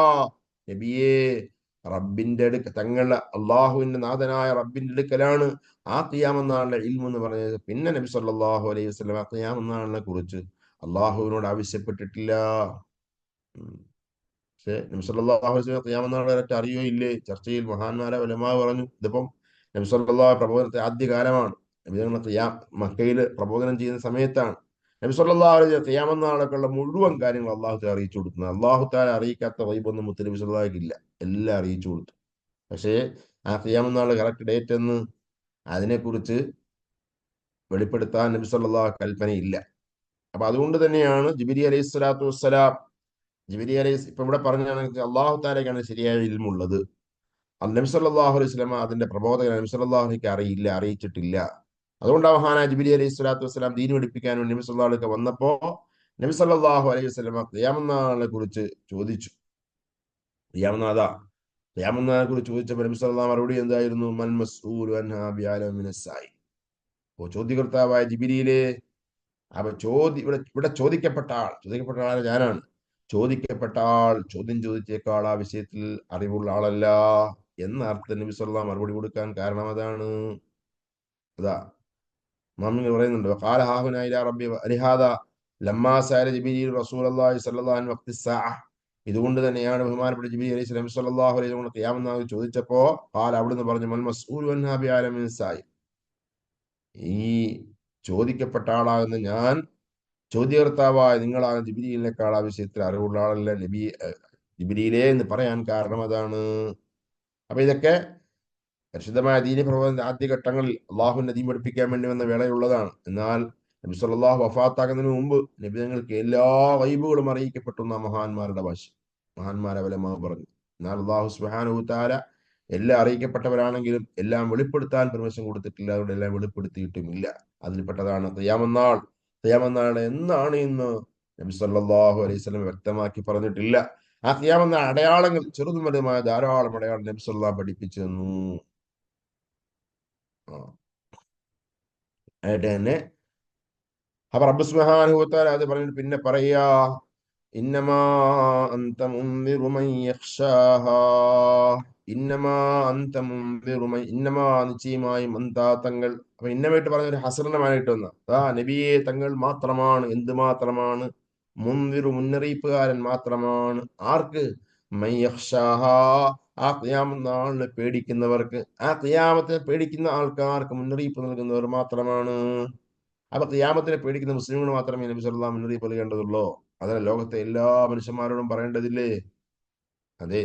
നബിയെ റബ്ബിന്റെ അടുക്ക, തങ്ങളുടെ അള്ളാഹുവിന്റെ നാഥനായ റബ്ബിന്റെ അടുക്കലാണ് ആ ഖിയാമത്ത് നാളിലെ ഇൽമ് എന്ന് പറഞ്ഞത്. പിന്നെ നബി സല്ലല്ലാഹു അലൈഹി വസല്ലം ആ ഖിയാമത്ത് നാളിനെ കുറിച്ച് അള്ളാഹുവിനോട് ആവശ്യപ്പെട്ടിട്ടില്ല. പക്ഷെ നബി സല്ലല്ലാഹു അലൈഹി വസല്ലം ഖിയാമത്ത് നാളെ അറിയോ ഇല്ലേ? ചർച്ചയിൽ മഹാന്മാരെ ഉലമാ പറഞ്ഞു. ഇതിപ്പം നബി സല്ലല്ലാഹു പ്രബോധനത്തെ ആദ്യ കാലമാണ്. നബി മക്കയിൽ പ്രബോധനം ചെയ്യുന്ന സമയത്താണ് നബി സല്ലല്ലാഹു അലൈഹി വസല്ലം ഖിയാമത്ത് നാളൊക്കെയുള്ള മുഴുവൻ കാര്യങ്ങൾ അള്ളാഹു തആല അറിയിച്ചു കൊടുക്കുന്നത്. അള്ളാഹു തആല അറിയിക്കാത്ത ഗൈബൊന്നും മുത്തനബി സല്ലല്ലാഹു ഇല്ല, എല്ലാം അറിയിച്ചു കൊടുത്തു. പക്ഷേ ആ ഖിയാമത്ത് നാൾ കറക്റ്റ് ഡേറ്റ് എന്ന് അതിനെക്കുറിച്ച് വെളിപ്പെടുത്താൻ നബി സല്ലല്ലാഹു കൽപ്പനയില്ല. അപ്പൊ അതുകൊണ്ട് തന്നെയാണ് ജിബ്രീൽ അലൈഹി സ്വലാത്തു വസ്സലാം, ഇപ്പൊ ഇവിടെ പറഞ്ഞാണെങ്കിൽ അള്ളാഹു തആലയ്ക്കാണ് ശരിയായ ഇൽമുള്ളത്. നബി സല്ലല്ലാഹു അലൈഹി വസല്ലം അതിന്റെ പ്രബോധകൻ നബി സല്ലല്ലാഹു അലൈഹി അറിയില്ല, അറിയിച്ചിട്ടില്ല. അതുകൊണ്ട് മഹാനായ ജിബ്രീൽ അലൈഹി സ്വലാത്തു വസ്സലാം ദീൻ പഠിപ്പിക്കാൻ വേണ്ടി നബി സല്ലല്ലാഹു അലൈഹി വന്നപ്പോ നബി സല്ലല്ലാഹു അലൈഹി വസല്ലം ഖിയാമത്ത് നാളിനെ കുറിച്ച് ചോദിച്ചു. ഖിയാമത്ത് നാളിനെ കുറിച്ച് ചോദിച്ചപ്പോൾ നബി സല്ലല്ലാഹു മറുപടി എന്തായിരുന്നു? മൽ മസ്ഊലു അൻഹാ ബിഅലമ മിനസ് സായി. ഓ ചോദ്യകർത്താവായ ജിബ്രീലേ, അപ്പൊ ഇവിടെ ചോദിക്കപ്പെട്ട ആൾ ഞാനാണ്. ചോദിക്കപ്പെട്ട ആൾ ചോദ്യം ചോദിച്ചേക്കാൾ ആ വിഷയത്തിൽ അറിവുള്ള ആളല്ല എന്ന അർത്ഥം നബി സല്ലല്ലാഹു മറുപടി കൊടുക്കാൻ കാരണം അതാണ്. അതാ മാമിന് പറയുന്നുണ്ട് ഖാല ഹാഹുനാ ഇലാ റബ്ബി അലിഹാദാ ലമ്മാ സഅല ജിബ്രീൽ റസൂലുള്ളാഹി സ്വല്ലല്ലാഹു അലൈഹി വഖത്തി സാഅ. ഇതുകൊണ്ട് തന്നെയാണ് ബഹുമാനപ്പെട്ട ജിബ്രീൽ അലൈഹി സ്വലാം സ്വല്ലല്ലാഹു അലൈഹി വസല്ലം ഖിയാമത്ത് നാൾ ചോദിച്ചപ്പോ ഖാല അവിടുന്ന് പറഞ്ഞു മൽ മസ്ഊലു അൻഹാ ബിഅലമ മിനസ് സായി, ഈ ചോദിക്കപ്പെട്ട ആളാകുന്ന ഞാൻ ചോദ്യകർത്താവായ നിങ്ങളാകുന്ന ജിബ്രീലിനേക്കാൾ ആ വിഷയത്തിൽ അറിവുള്ള ആളല്ല ജിബ്രീലേ എന്ന് പറയാൻ കാരണം അതാണ്. അപ്പൊ ഇതൊക്കെ പരിശുദ്ധമായ ദീനി പ്രബോധനത്തിന്റെ ആദ്യഘട്ടങ്ങളിൽ അള്ളാഹുവിന്റെ ദീൻ പഠിപ്പിക്കാൻ വേണ്ടി വന്ന വേളയുള്ളതാണ്. എന്നാൽ നബി സല്ലല്ലാഹു വഫാത്താകുന്നതിന് മുമ്പ് നബി തങ്ങൾക്ക് എല്ലാ ഗൈബുകളും അറിയിക്കപ്പെട്ടു എന്ന മഹാന്മാരുടെ ഭാഷ, മഹാന്മാരെ വലമാ പറഞ്ഞു. എന്നാൽ അല്ലാഹു സുബ്ഹാനഹു തആല എല്ലാം അറിയിക്കപ്പെട്ടവരാണെങ്കിലും എല്ലാം വെളിപ്പെടുത്താൻ പെർമിഷൻ കൊടുത്തിട്ടില്ല, അതുകൊണ്ട് എല്ലാം വെളിപ്പെടുത്തിയിട്ടുമില്ല. അതിൽപ്പെട്ടതാണ് ഖിയാമത്ത്. ഖിയാമത്ത് എന്നാണ് ഇന്ന് നബി സല്ലല്ലാഹു അലൈഹി വസല്ലം വ്യക്തമാക്കി പറഞ്ഞിട്ടില്ല. ആ ഖിയാമത്ത് അടയാളങ്ങൾ ചെറുതും വലുതുമായ ധാരാളം അടയാളം നബി സല്ലല്ലാഹു പഠിപ്പിച്ചു തന്നു. ആയിട്ട് തന്നെ അപ്പൊ റബ്ബ് സുബ്ഹാനഹു വ തആല അത് പറഞ്ഞിട്ട് പിന്നെ പറയാ, ഇന്നമാ അൻത മുൻദിറു മൻ യഖ്ശാഹാ, ഇന്നമാ അൻത മുൻദിറു മൻ, ഇന്നമാ നിശ്ചയമായും അന്താ തങ്ങൾ. അപ്പൊ ഇന്നമായിട്ട് പറഞ്ഞൊരു ഹസരണമായിട്ട് വന്ന നബിയെ തങ്ങൾ മാത്രമാണ്, എന്ത് മാത്രമാണ്, മുൻദിറു മുന്നറിയിപ്പുകാരൻ മാത്രമാണ്. ആർക്ക്? മൻ യഖ്ശാഹാ, ആ ഖിയാമത്ത് നാളിനെ പേടിക്കുന്നവർക്ക്, ആ ഖിയാമത്തിനെ പേടിക്കുന്ന ആൾക്കാർക്ക് മുന്നറിയിപ്പ് നൽകുന്നവർ മാത്രമാണ്. അപ്പൊ ഖിയാമത്തിനെ പേടിക്കുന്ന മുസ്ലിങ്ങൾ മാത്രമേ നബി സല്ലല്ലാഹു മുന്നറിയിപ്പ് നൽകേണ്ടതുള്ളൂ? അതല്ല ലോകത്തെ എല്ലാ മനുഷ്യന്മാരോടും പറയേണ്ടതില്ലേ? അതെ,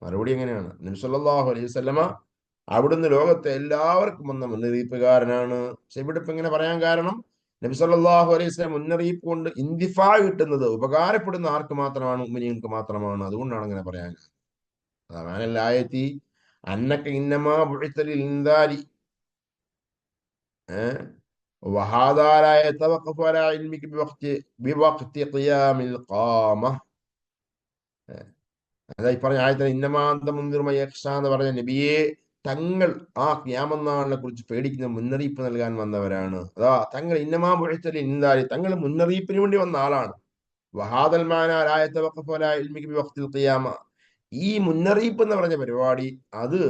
മറുപടി എങ്ങനെയാണ്? നബി സല്ലല്ലാഹു അലൈഹി വസല്ലമ അവിടുന്ന് ലോകത്തെ എല്ലാവർക്കും വന്ന മുന്നറിയിപ്പുകാരനാണ്. പക്ഷെ ഇവിടെ ഇപ്പൊ ഇങ്ങനെ പറയാൻ കാരണം, നബി സല്ലല്ലാഹു അലൈഹി വസല്ലം മുന്നറിയിപ്പ് കൊണ്ട് ഇന്തിഫാ കിട്ടുന്നത്, ഉപകാരപ്പെടുന്ന ആർക്ക് മാത്രമാണ്? മുഅ്മിനീങ്ങൾക്ക് മാത്രമാണ്. അതുകൊണ്ടാണ് അങ്ങനെ പറയാൻ. അതായത്തി അന്നക ഇന്നമാ ബുഇത ലിൽ ഇൻദാരി, وهذا لا يتوقف على علمك بوقت قيام القامة. അതായി പറഞ്ഞ ആയത്തിന് ഇന്നമാന്ത മുൻനിർമ്മയ എന്ന് പറഞ്ഞ നബിയെ തങ്ങൾ ആ ഖിയാമത്ത് നാളിനെ കുറിച്ച് പേടിക്കുന്ന മുന്നറിയിപ്പ് നൽകാൻ വന്നവരാണ്. അതാ തങ്ങൾ ഇന്നമാ ബുഇത ലിൽ ഇൻദാരി, തങ്ങൾ മുന്നറിയിപ്പിന് വേണ്ടി വന്ന ആളാണ്. വഹാദൽ മാനാ ലാ യതവഖഫു അലാ ഇൽമിക ബിവഖ്തിൽ ഖിയാമ, ഈ മുന്നറിയിപ്പ് എന്ന് പറഞ്ഞ പരിപാടി അത്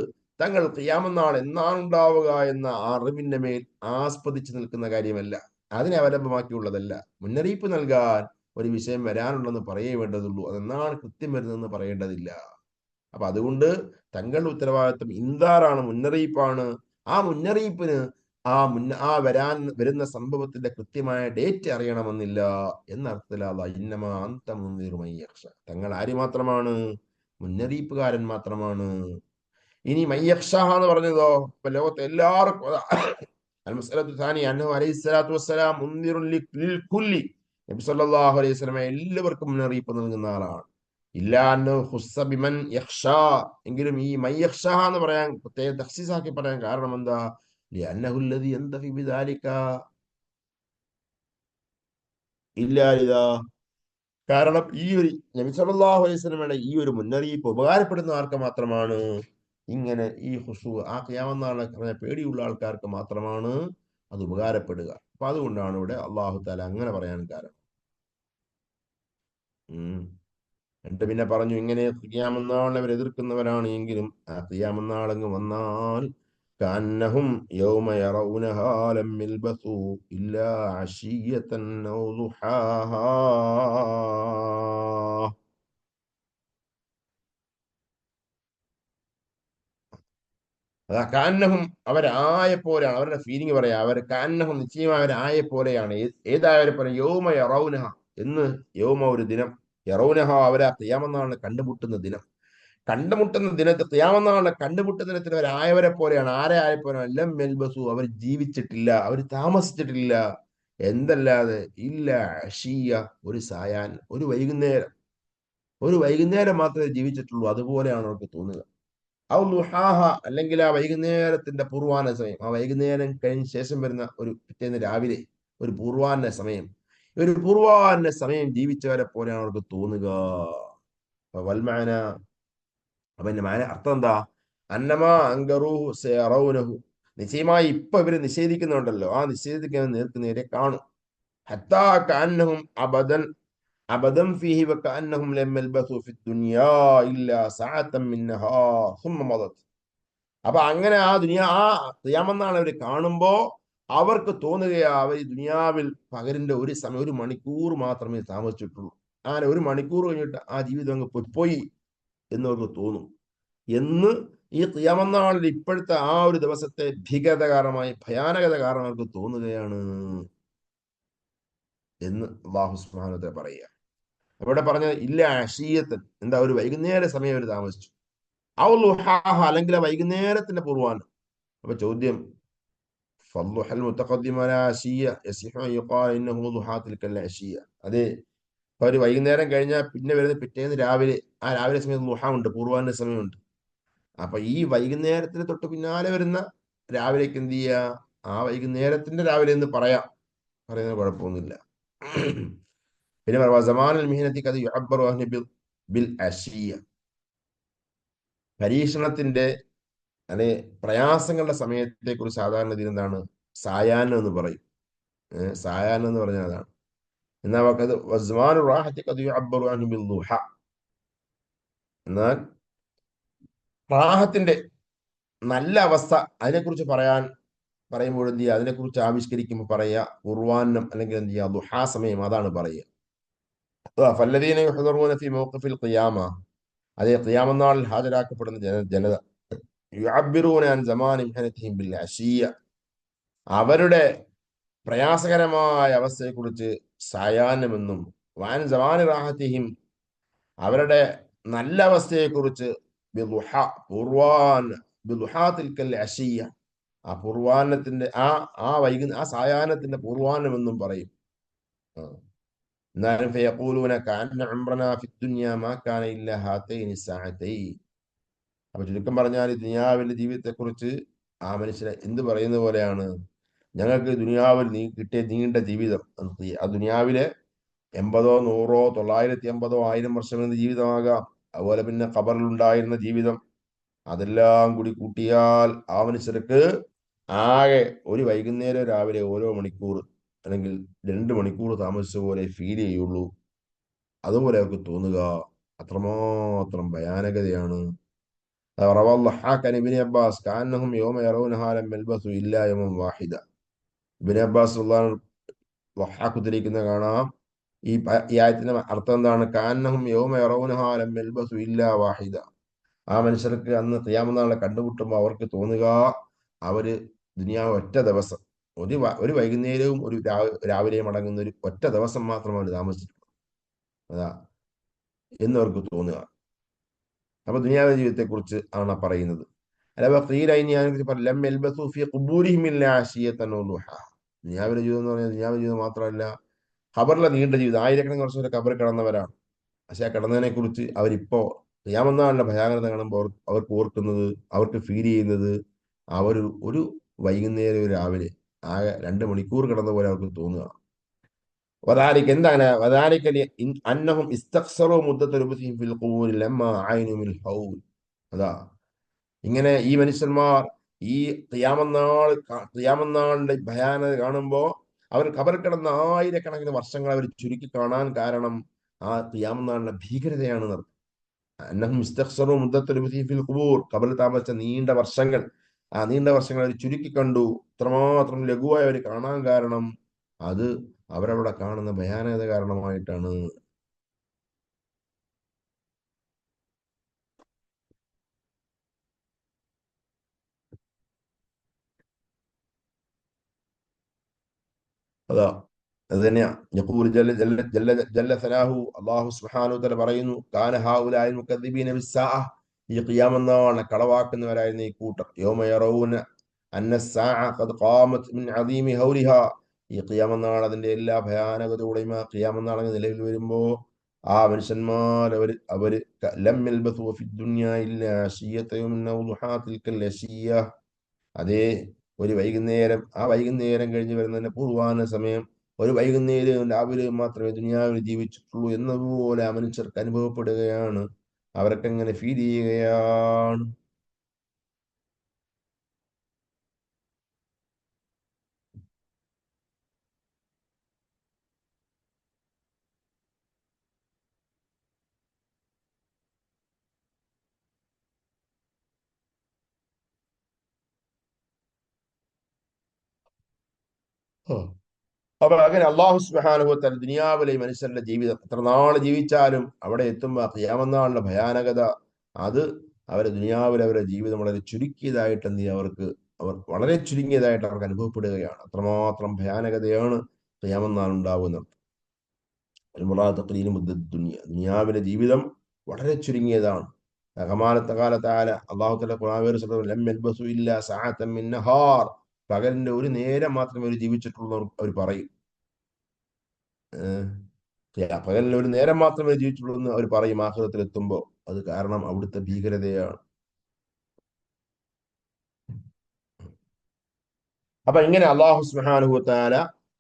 തങ്ങൾ ഖിയാമത്ത് നാൾ എന്നാണ് ഉണ്ടാവുക എന്ന അറിവിന്റെ മേൽ ആസ്പദിച്ച് നിൽക്കുന്ന കാര്യമല്ല, അതിനെ അവലംബമാക്കിയുള്ളതല്ല. മുന്നറിയിപ്പ് നൽകാൻ ഒരു വിഷയം വരാനുണ്ടെന്ന് പറയേ വേണ്ടതുള്ളൂ, അതെന്നാണ് കൃത്യം വരുന്നതെന്ന് പറയേണ്ടതില്ല. അപ്പൊ അതുകൊണ്ട് തങ്ങളുടെ ഉത്തരവാദിത്വം ഇന്ദാറാണ്, മുന്നറിയിപ്പാണ്. ആ മുന്നറിയിപ്പിന് ആ വരുന്ന സംഭവത്തിന്റെ കൃത്യമായ ഡേറ്റ് അറിയണമെന്നില്ല എന്നർത്ഥത്തിലാ ഇന്നമാ അന്ത മുൻദിറു മൻ യഖ്ശ, തങ്ങൾ ആര് മാത്രമാണ്? മുന്നറിയിപ്പുകാരൻ മാത്രമാണ്. ഇനി മയ്യഖ്ഷാഹ എന്ന് പറഞ്ഞതോ, ഇപ്പൊ ലോകത്തെ എല്ലാവർക്കും നബി സല്ലല്ലാഹു അലൈഹി വസല്ലം എല്ലാവർക്കും മുന്നറിയിപ്പ് നൽകുന്ന ആളാണ്. എങ്കിലും ഈ മയ്യഖ്ഷാഹ എന്ന് പറയാൻ പ്രത്യേകം തഖ്സീസാക്കി പറയാൻ കാരണം എന്താ? കാരണം ഈ ഒരു നബി സല്ലല്ലാഹു അലൈഹി വസല്ലമയുടെ ഈ ഒരു മുന്നറിയിപ്പ് ഉപകാരപ്പെടുന്ന ആർക്ക് മാത്രമാണ്? ഇങ്ങനെ ഈ ഖുശൂ, ആ ഖിയാമത്ത് നാളിനെ പേടിയുള്ള ആൾക്കാർക്ക് മാത്രമാണ് അത് ഉപകാരപ്പെടുക. അപ്പൊ അതുകൊണ്ടാണ് ഇവിടെ അല്ലാഹു തആല അങ്ങനെ പറയാൻ കാരണം. എന്നിട്ട് പിന്നെ പറഞ്ഞു, ഇങ്ങനെ ഖിയാമത്ത് നാളിനെ അവർ എതിർക്കുന്നവരാണ് എങ്കിലും ആ ഖിയാമത്ത് നാളങ്ങ് വന്നാൽ കഅന്നഹും യൗമ യറൗനഹാ ലം യൽബസൂ ഇല്ലാ അശിയ്യതൻ ഔ ദുഹാഹാ. അതാ കാന്നഹും അവരായ പോലെയാണ്, അവരുടെ ഫീലിംഗ് പറയാ, അവർ കാന്നഹും നിശ്ചയമായി അവരായ പോലെയാണ്. ഏതായവരെ പോലെ യൗമ യറൗനഹ എന്ന്, യൗമ ഒരു ദിനം, യറൗനഹ അവരാ ഖിയാമത്ത് നാളിനെ കണ്ടുമുട്ടുന്ന ദിനം, കണ്ടുമുട്ടുന്ന ദിനത്തിൽ ഖിയാമത്ത് നാളിനെ കണ്ടുമുട്ടുന്ന ദിനത്തിൽ അവരായവരെ പോലെയാണ്. ആരെ ആയ പോലെയാണ്? ലം യൽബസു, അവർ ജീവിച്ചിട്ടില്ല, അവർ താമസിച്ചിട്ടില്ല, എന്തല്ലാതെ ഇല്ല അശിയ, ഒരു സായാൻ, ഒരു വൈകുന്നേരം, ഒരു വൈകുന്നേരം മാത്രമേ ജീവിച്ചിട്ടുള്ളൂ, അതുപോലെയാണ് അവർക്ക് തോന്നുക. ഔ ലുഹാഹ, അല്ലെങ്കിൽ ആ വൈകുന്നേരത്തിന്റെ പൂർവാന സമയം, ആ വൈകുന്നേരം കഴിഞ്ഞ ശേഷം വരുന്ന ഒരു പിറ്റേന്ന് രാവിലെ ഒരു പൂർവാന സമയം, ഒരു പൂർവാന സമയം ജീവിച്ചവരെ പോലെയാണ് അവർക്ക് തോന്നുക. വൽമാന, അവന്റെ അർത്ഥം എന്താ? അന്നമാ അങ്കറൂഹു സയറൗനഹു, നിശ്ചയമായി ഇപ്പൊ ഇവര് നിഷേധിക്കുന്നുണ്ടല്ലോ, ആ നിഷേധിക്കുന്ന നേർക്ക് നേരെ കാണും. ഹത്താ കഅന്നഹും അബദൻ ഫീഹി വകഅന്നഹും ലം യൽബസു ഫി ദുനിയാ ഇല്ലാ സഅതൻ മിൻ നഹാർ സുമ്മ മദത്. അപ്പൊ അങ്ങനെ ആ ഖിയാമത്ത് നാൾ അവർ കാണുമ്പോ അവർക്ക് തോന്നുകയാ, അവർ ഈ ദുനിയാവിൽ പകലിന്റെ ഒരു സമയം, ഒരു മണിക്കൂർ മാത്രമേ താമസിച്ചിട്ടുള്ളൂ, അങ്ങനെ ഒരു മണിക്കൂർ കഴിഞ്ഞിട്ട് ആ ജീവിതം അങ്ങ് പോയി എന്നവർക്ക് തോന്നും. എന്ന് ഈ ഖിയാമത്ത് നാളിൽ ഇപ്പോഴത്തെ ആ ഒരു ദിവസത്തെ ഭീകരത കാരണമായി, ഭയാനകത കാരണം അവർക്ക് തോന്നുകയാണ് എന്ന് അല്ലാഹു സുബ്ഹാനഹു വ തആല പറയുക. അവിടെ പറഞ്ഞത് ഇല്ല അശീയത്തൻ, എന്താ, ഒരു വൈകുന്നേര സമയം അവർ താമസിച്ചു. ഔ ലുഹാഹ, അല്ലെങ്കിൽ ആ വൈകുന്നേരത്തിന്റെ പൂർവാനം. അപ്പൊ ചോദ്യം, فالضحى المتقدم على عشية يصح أن يقال إنه ضحى تلك العشية. അതെ, ഇപ്പൊ ഒരു വൈകുന്നേരം കഴിഞ്ഞാൽ പിന്നെ വരുന്ന പിറ്റേന്ന് രാവിലെ, ആ രാവിലെ സമയത്ത് ലുഹ ഉണ്ട്, പൂർവാഹ്ന സമയമുണ്ട്. അപ്പൊ ഈ വൈകുന്നേരത്തിന് തൊട്ട് പിന്നാലെ വരുന്ന രാവിലേക്ക് എന്ത് ചെയ്യുക, ആ വൈകുന്നേരത്തിന്റെ രാവിലെ എന്ന് പറയാം, പറയുന്നത് കുഴപ്പമൊന്നുമില്ല. പിന്നെ സമാനുൽ മിഹ്നത്തി ഖദ് യുഅബ്ബറു അൻഹു ബിൽ അശിയ, പരീക്ഷണത്തിന്റെ അല്ലെ പ്രയാസങ്ങളുടെ സമയത്തെ കുറിച്ച് സാധാരണ ഇതിൽ എന്താണ് സായാഹ്നം എന്ന് പറയും. സായാഹ്നം എന്ന് പറഞ്ഞാൽ അതാണ്. എന്നാൽ എന്നാൽ റാഹത്തിന്റെ നല്ല അവസ്ഥ അതിനെക്കുറിച്ച് പറയുമ്പോൾ എന്ത് ചെയ്യുക, അതിനെക്കുറിച്ച് ആവിഷ്കരിക്കുമ്പോൾ പറയുക ഉർവാന്നം, അല്ലെങ്കിൽ എന്ത് ചെയ്യുക ദുഹാ സമയം, അതാണ് പറയുക. ഫല്ലദീന യുഹ്ദറൂന ഫീ മൗഖിഫിൽ ഖിയാമ, അതേ ഖിയാമനാളിൽ ഹാജരാക്കപ്പെടുന്ന ജനത യുഅബ്ബിറൂന അൻ സമാനി മിഹ്നതിഹിം ബിൽ അശിയ, അവരുടെ പ്രയാസകരമായ അവസ്ഥയെക്കുറിച്ച് സായാഹ്നമെന്നും, വാൻ സമാനി റാഹത്തിഹിം, അവരുടെ നല്ല അവസ്ഥയെക്കുറിച്ച് ആ പൂർവാന്നത്തിന്റെ ആ സായാഹ്നത്തിന്റെ പൂർവാഹ്നമെന്നും പറയും. എന്നാലും അപ്പൊ ചുരുക്കം പറഞ്ഞാൽ ദുനിയാവിന്റെ ജീവിതത്തെക്കുറിച്ച് ആ മനുഷ്യനെ എന്ത് പറയുന്ന പോലെയാണ്, ഞങ്ങൾക്ക് ദുനിയാവിൽ കിട്ടിയ നീണ്ട ജീവിതം, ആ ദുനിയാവിലെ 80, 100, 980, 1000 വർഷം എന്ന ജീവിതമാകാം. അതുപോലെ പിന്നെ ഖബറിലുണ്ടായിരുന്ന ജീവിതം, അതെല്ലാം കൂടി കൂട്ടിയാൽ ആ മനുഷ്യർക്ക് ആകെ ഒരു വൈകുന്നേരം രാവിലെ ഓരോ മണിക്കൂർ അല്ലെങ്കിൽ 2 മണിക്കൂർ താമസിച്ച പോലെ ഫീൽ ചെയ്യുള്ളൂ. അതുപോലെ അവർക്ക് തോന്നുക. അത്രമാത്രം ഭയാനകതയാണ്. ഇബ്നു അബ്ബാസ് ഉദ്ധരിക്കുന്ന കാണാം, ഈ ആയത്തിന്റെ അർത്ഥം എന്താണ്? കാന്നഹും യൗമ യറൗനഹാ ലം യൽബസു ഇല്ലാ വാഹിദ, ആ മനുഷ്യർക്ക് അന്ന് ഖിയാമത്ത് നാളെ കണ്ടുമുട്ടുമ്പോൾ അവർക്ക് തോന്നുക, അവര് ദുനിയാവ് ഒറ്റ ദിവസം, ഒരു വൈകുന്നേരവും ഒരു രാവിലെയും അടങ്ങുന്ന ഒരു ഒറ്റ ദിവസം മാത്രം അവർ താമസിച്ചിട്ടുള്ളൂ, അതാ എന്നവർക്ക് തോന്നുക. അപ്പൊ ദുനിയാവിന്റെ ജീവിതത്തെ കുറിച്ച് ആണ് പറയുന്നത്. ദുനിയാവിലെ ജീവിതം എന്ന് പറഞ്ഞാൽ ദുനിയാവിലെ ജീവിതം മാത്രമല്ല, ഖബറിലെ നീണ്ട ജീവിതം, ആയിരക്കണക്കിന് വർഷം വരെ ഖബറിൽ കിടന്നവരാണ്. പക്ഷെ ആ കിടന്നതിനെ കുറിച്ച് അവരിപ്പോ ഖിയാമത്തിനുള്ള ഭയാനകത കാണുമ്പോൾ അവർക്ക് ഓർക്കുന്നത്, അവർക്ക് ഫീൽ ചെയ്യുന്നത്, അവർ ഒരു വൈകുന്നേരം രാവിലെ ആകെ 2 മണിക്കൂർ കിടന്ന പോലെ അവർക്ക് തോന്നുക. എന്താണ് അന്നഹും ഇസ്തഖ്സറു മുദ്ദത ലുബ്സിഹിം ഫിൽ ഖുബൂരി ലമ്മാ അയനു മിൽ ഹൗൽ. അതാ ഇങ്ങനെ ഈ മനുഷ്യന്മാർ ഈ ഖിയാമത്ത് ഭയാനത കാണുമ്പോൾ അവർ ഖബറിൽ കിടന്ന ആയിരക്കണക്കിന് വർഷങ്ങൾ അവർ ചുരുക്കി കാണാൻ കാരണം ആ ഖിയാമത്ത് ഭീകരതയാണ്. അന്നഹും ഇസ്തഖ്സറു മുദ്ദത ലുബ്സിഹിം ഫിൽ ഖുബൂർ, ഖബറിൽ താമസിച്ച നീണ്ട വർഷങ്ങൾ, ആ നീണ്ട വർഷങ്ങൾ അവർ ചുരുക്കി കണ്ടു. ഇത്രമാത്രം ലഘുവായി അവർ കാണാൻ കാരണം അത് അവരവിടെ കാണുന്ന ഭയാനകത കാരണമായിട്ടാണ്. അതാ അത് തന്നെയാ. യഖൂൽ ജല്ല സലാഹു, അല്ലാഹു സുബ്ഹാനഹു വതആല പറയുന്നു, കാന ഹൗലാഇൽ മുകദ്ദിബീന ബിസ്സാഅ, ഈ ഖിയാമത്ത് നാളിനെ കളവാക്കുന്നവരായിരുന്ന ഈ കൂട്ടർ, യൗമ യറൗന അന്ന സ്സാഅ ഖദ് ഖാമത് മിൻ അദീമി ഹൗലിഹാ, ഈ ഖിയാമത്ത് നാൾ അതിന്റെ എല്ലാ ഭയാനകതയോടെയും ആ ഖിയാമത്ത് നാൾ നിലവിൽ വരുമ്പോ ആ മനുഷ്യന്മാർ അവര് ലം യൽബസു ഫി ദുനിയാ ഇല്ലാ അശിയ്യതൻ മിൻ ളുഹാ തിൽകൽ അശിയ്യ, അതേ ഒരു വൈകുന്നേരം, ആ വൈകുന്നേരം കഴിഞ്ഞ് വരുന്നതിന്റെ പൂർവാന സമയം, ഒരു വൈകുന്നേരം രാവിലെ മാത്രമേ ദുനിയാവിൽ ജീവിച്ചിട്ടുള്ളൂ എന്നതുപോലെ ആ മനുഷ്യർക്ക് അനുഭവപ്പെടുകയാണ്, അവർക്ക് എങ്ങനെ ഫീൽ ചെയ്യുകയാണ്. അപ്പൊ അങ്ങനെ അല്ലാഹു സുബ്ഹാനഹു വ തആല ദുനിയാവിലെ മനുഷ്യരുടെ ജീവിതം എത്ര നാൾ ജീവിച്ചാലും അവിടെ എത്തുമ്പോൾ ഖിയാമത്ത് നാളിന്റെ ഭയാനകത, അത് അവരെ ദുനിയാവിൽ അവരുടെ ജീവിതം വളരെ ചുരുക്കിയതായിട്ട് എന്ത് ചെയ്യുക, അവർ വളരെ ചുരുങ്ങിയതായിട്ട് അവർക്ക് അനുഭവപ്പെടുകയാണ്. അത്രമാത്രം ഭയാനകതയാണ് ഖിയാമത്ത് നാൾ ഉണ്ടാവുന്നത്. ദുനിയാവിലെ ജീവിതം വളരെ ചുരുങ്ങിയതാണ്. അള്ളാഹു തആല ഖുർആനിൽ പകലിന്റെ ഒരു നേരം മാത്രമേ അവർ ജീവിച്ചിട്ടുള്ളൂ എന്ന് അവർ പറയും. പകലിന് ഒരു നേരം മാത്രമേ ജീവിച്ചിട്ടുള്ളൂ എന്ന് അവർ പറയും ആഖിറത്തിൽ എത്തുമ്പോൾ. അത് കാരണം അവിടുത്തെ ഭീകരതയാണ്. അപ്പൊ ഇങ്ങനെ അല്ലാഹു സുബ്ഹാനഹു വ തആല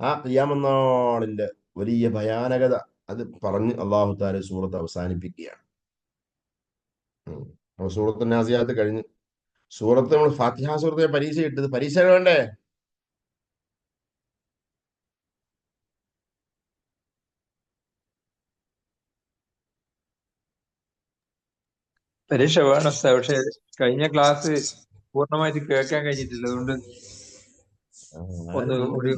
ആ ഖിയാമത്ത് നാളിന്റെ വലിയ ഭയാനകത അത് പറഞ്ഞ് അല്ലാഹു തആല സൂറത്ത് അവസാനിപ്പിക്കുകയാണ്. അപ്പൊ സൂറത്ത് നാസിയാത്ത് കഴിഞ്ഞ് സൂറത്ത് നമ്മൾ ഫാത്തിഹ സൂറത്തെ പരീക്ഷ ഇട്ടത്. പരീക്ഷ വേണ്ടേ? പരീക്ഷ വേണം ഉസ്താദ്. പക്ഷെ കഴിഞ്ഞ ക്ലാസ് പൂർണ്ണമായിട്ട് കേൾക്കാൻ കഴിഞ്ഞിട്ടില്ല. അതുകൊണ്ട് ഒന്ന് ഒരു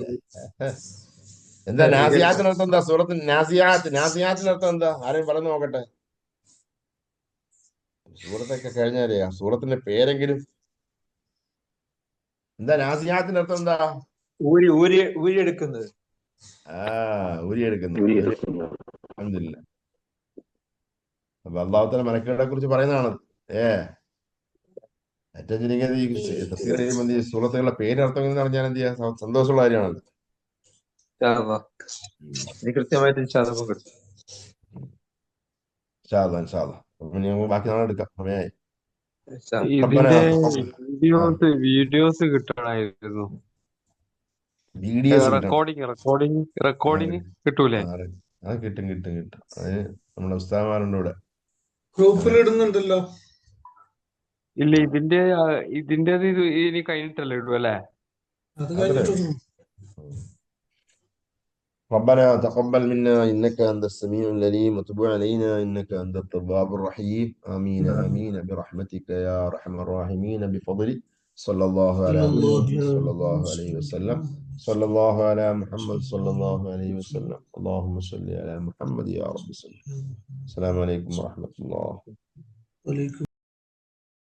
എന്താ നാസിയാത്തിനർത്ഥം എന്താ? സൂറത്ത് നാസിയാത്തിനർത്ഥം എന്താ? ആരെയും പറഞ്ഞു നോക്കട്ടെ. സൂറത്തൊക്കെ കഴിഞ്ഞാലേ ആ സൂറത്തിന്റെ പേരെങ്കിലും. എന്താ നാസിയാത്തിനർത്ഥം എന്താ? ഊരി ഊരി ഊരിയെടുക്കുന്നത്. ഊരിയെടുക്കുന്നു. അൽഹംദുലില്ലാ. അപ്പൊ അല്ലാഹു തആല മലക്കുകളെ കുറിച്ച് പറയുന്നതാണ്. ഏറ്റവും ചുരുങ്ങിയത് ഈ തഫ്സീർ ചെയ്യുമ്പോൾ ഈ സൂറത്തുകളുടെ പേരർത്ഥം എന്ന് പറഞ്ഞാൽ എന്ത് ചെയ്യാൻ സന്തോഷമുള്ള കാര്യമാണല്ലോ. കൃത്യമായിട്ട് ബാക്കി നാളെ എടുക്കാം. സമയമായി. ഇതിന്റെ വീഡിയോസ് കിട്ടണമായിരുന്നു. റെക്കോർഡിങ് കിട്ടൂലേ? അത് കിട്ടും. അത് നമ്മുടെ ഉസ്താദുമാരുണ്ട് ഇവിടെ. ഗ്രൂപ്പിലിടുന്നുണ്ടല്ലോ. ഇല്ല, ഇതിന്റെ ഇനി കഴിഞ്ഞിട്ടല്ലേ ഇടൂ അല്ലേ? അത് കഴിഞ്ഞിട്ടൊന്നും. ربنا تقبل منا إنك أنت السميع العليم وتب علينا إنك أنت التواب الرحيم. آمين آمين برحمتك يا أرحم الراحمين بفضلك. صلى الله على محمد صلى الله عليه وسلم. صلى الله على محمد صلى الله عليه وسلم. اللهم صل على محمد يا رب. السلام عليكم ورحمة الله.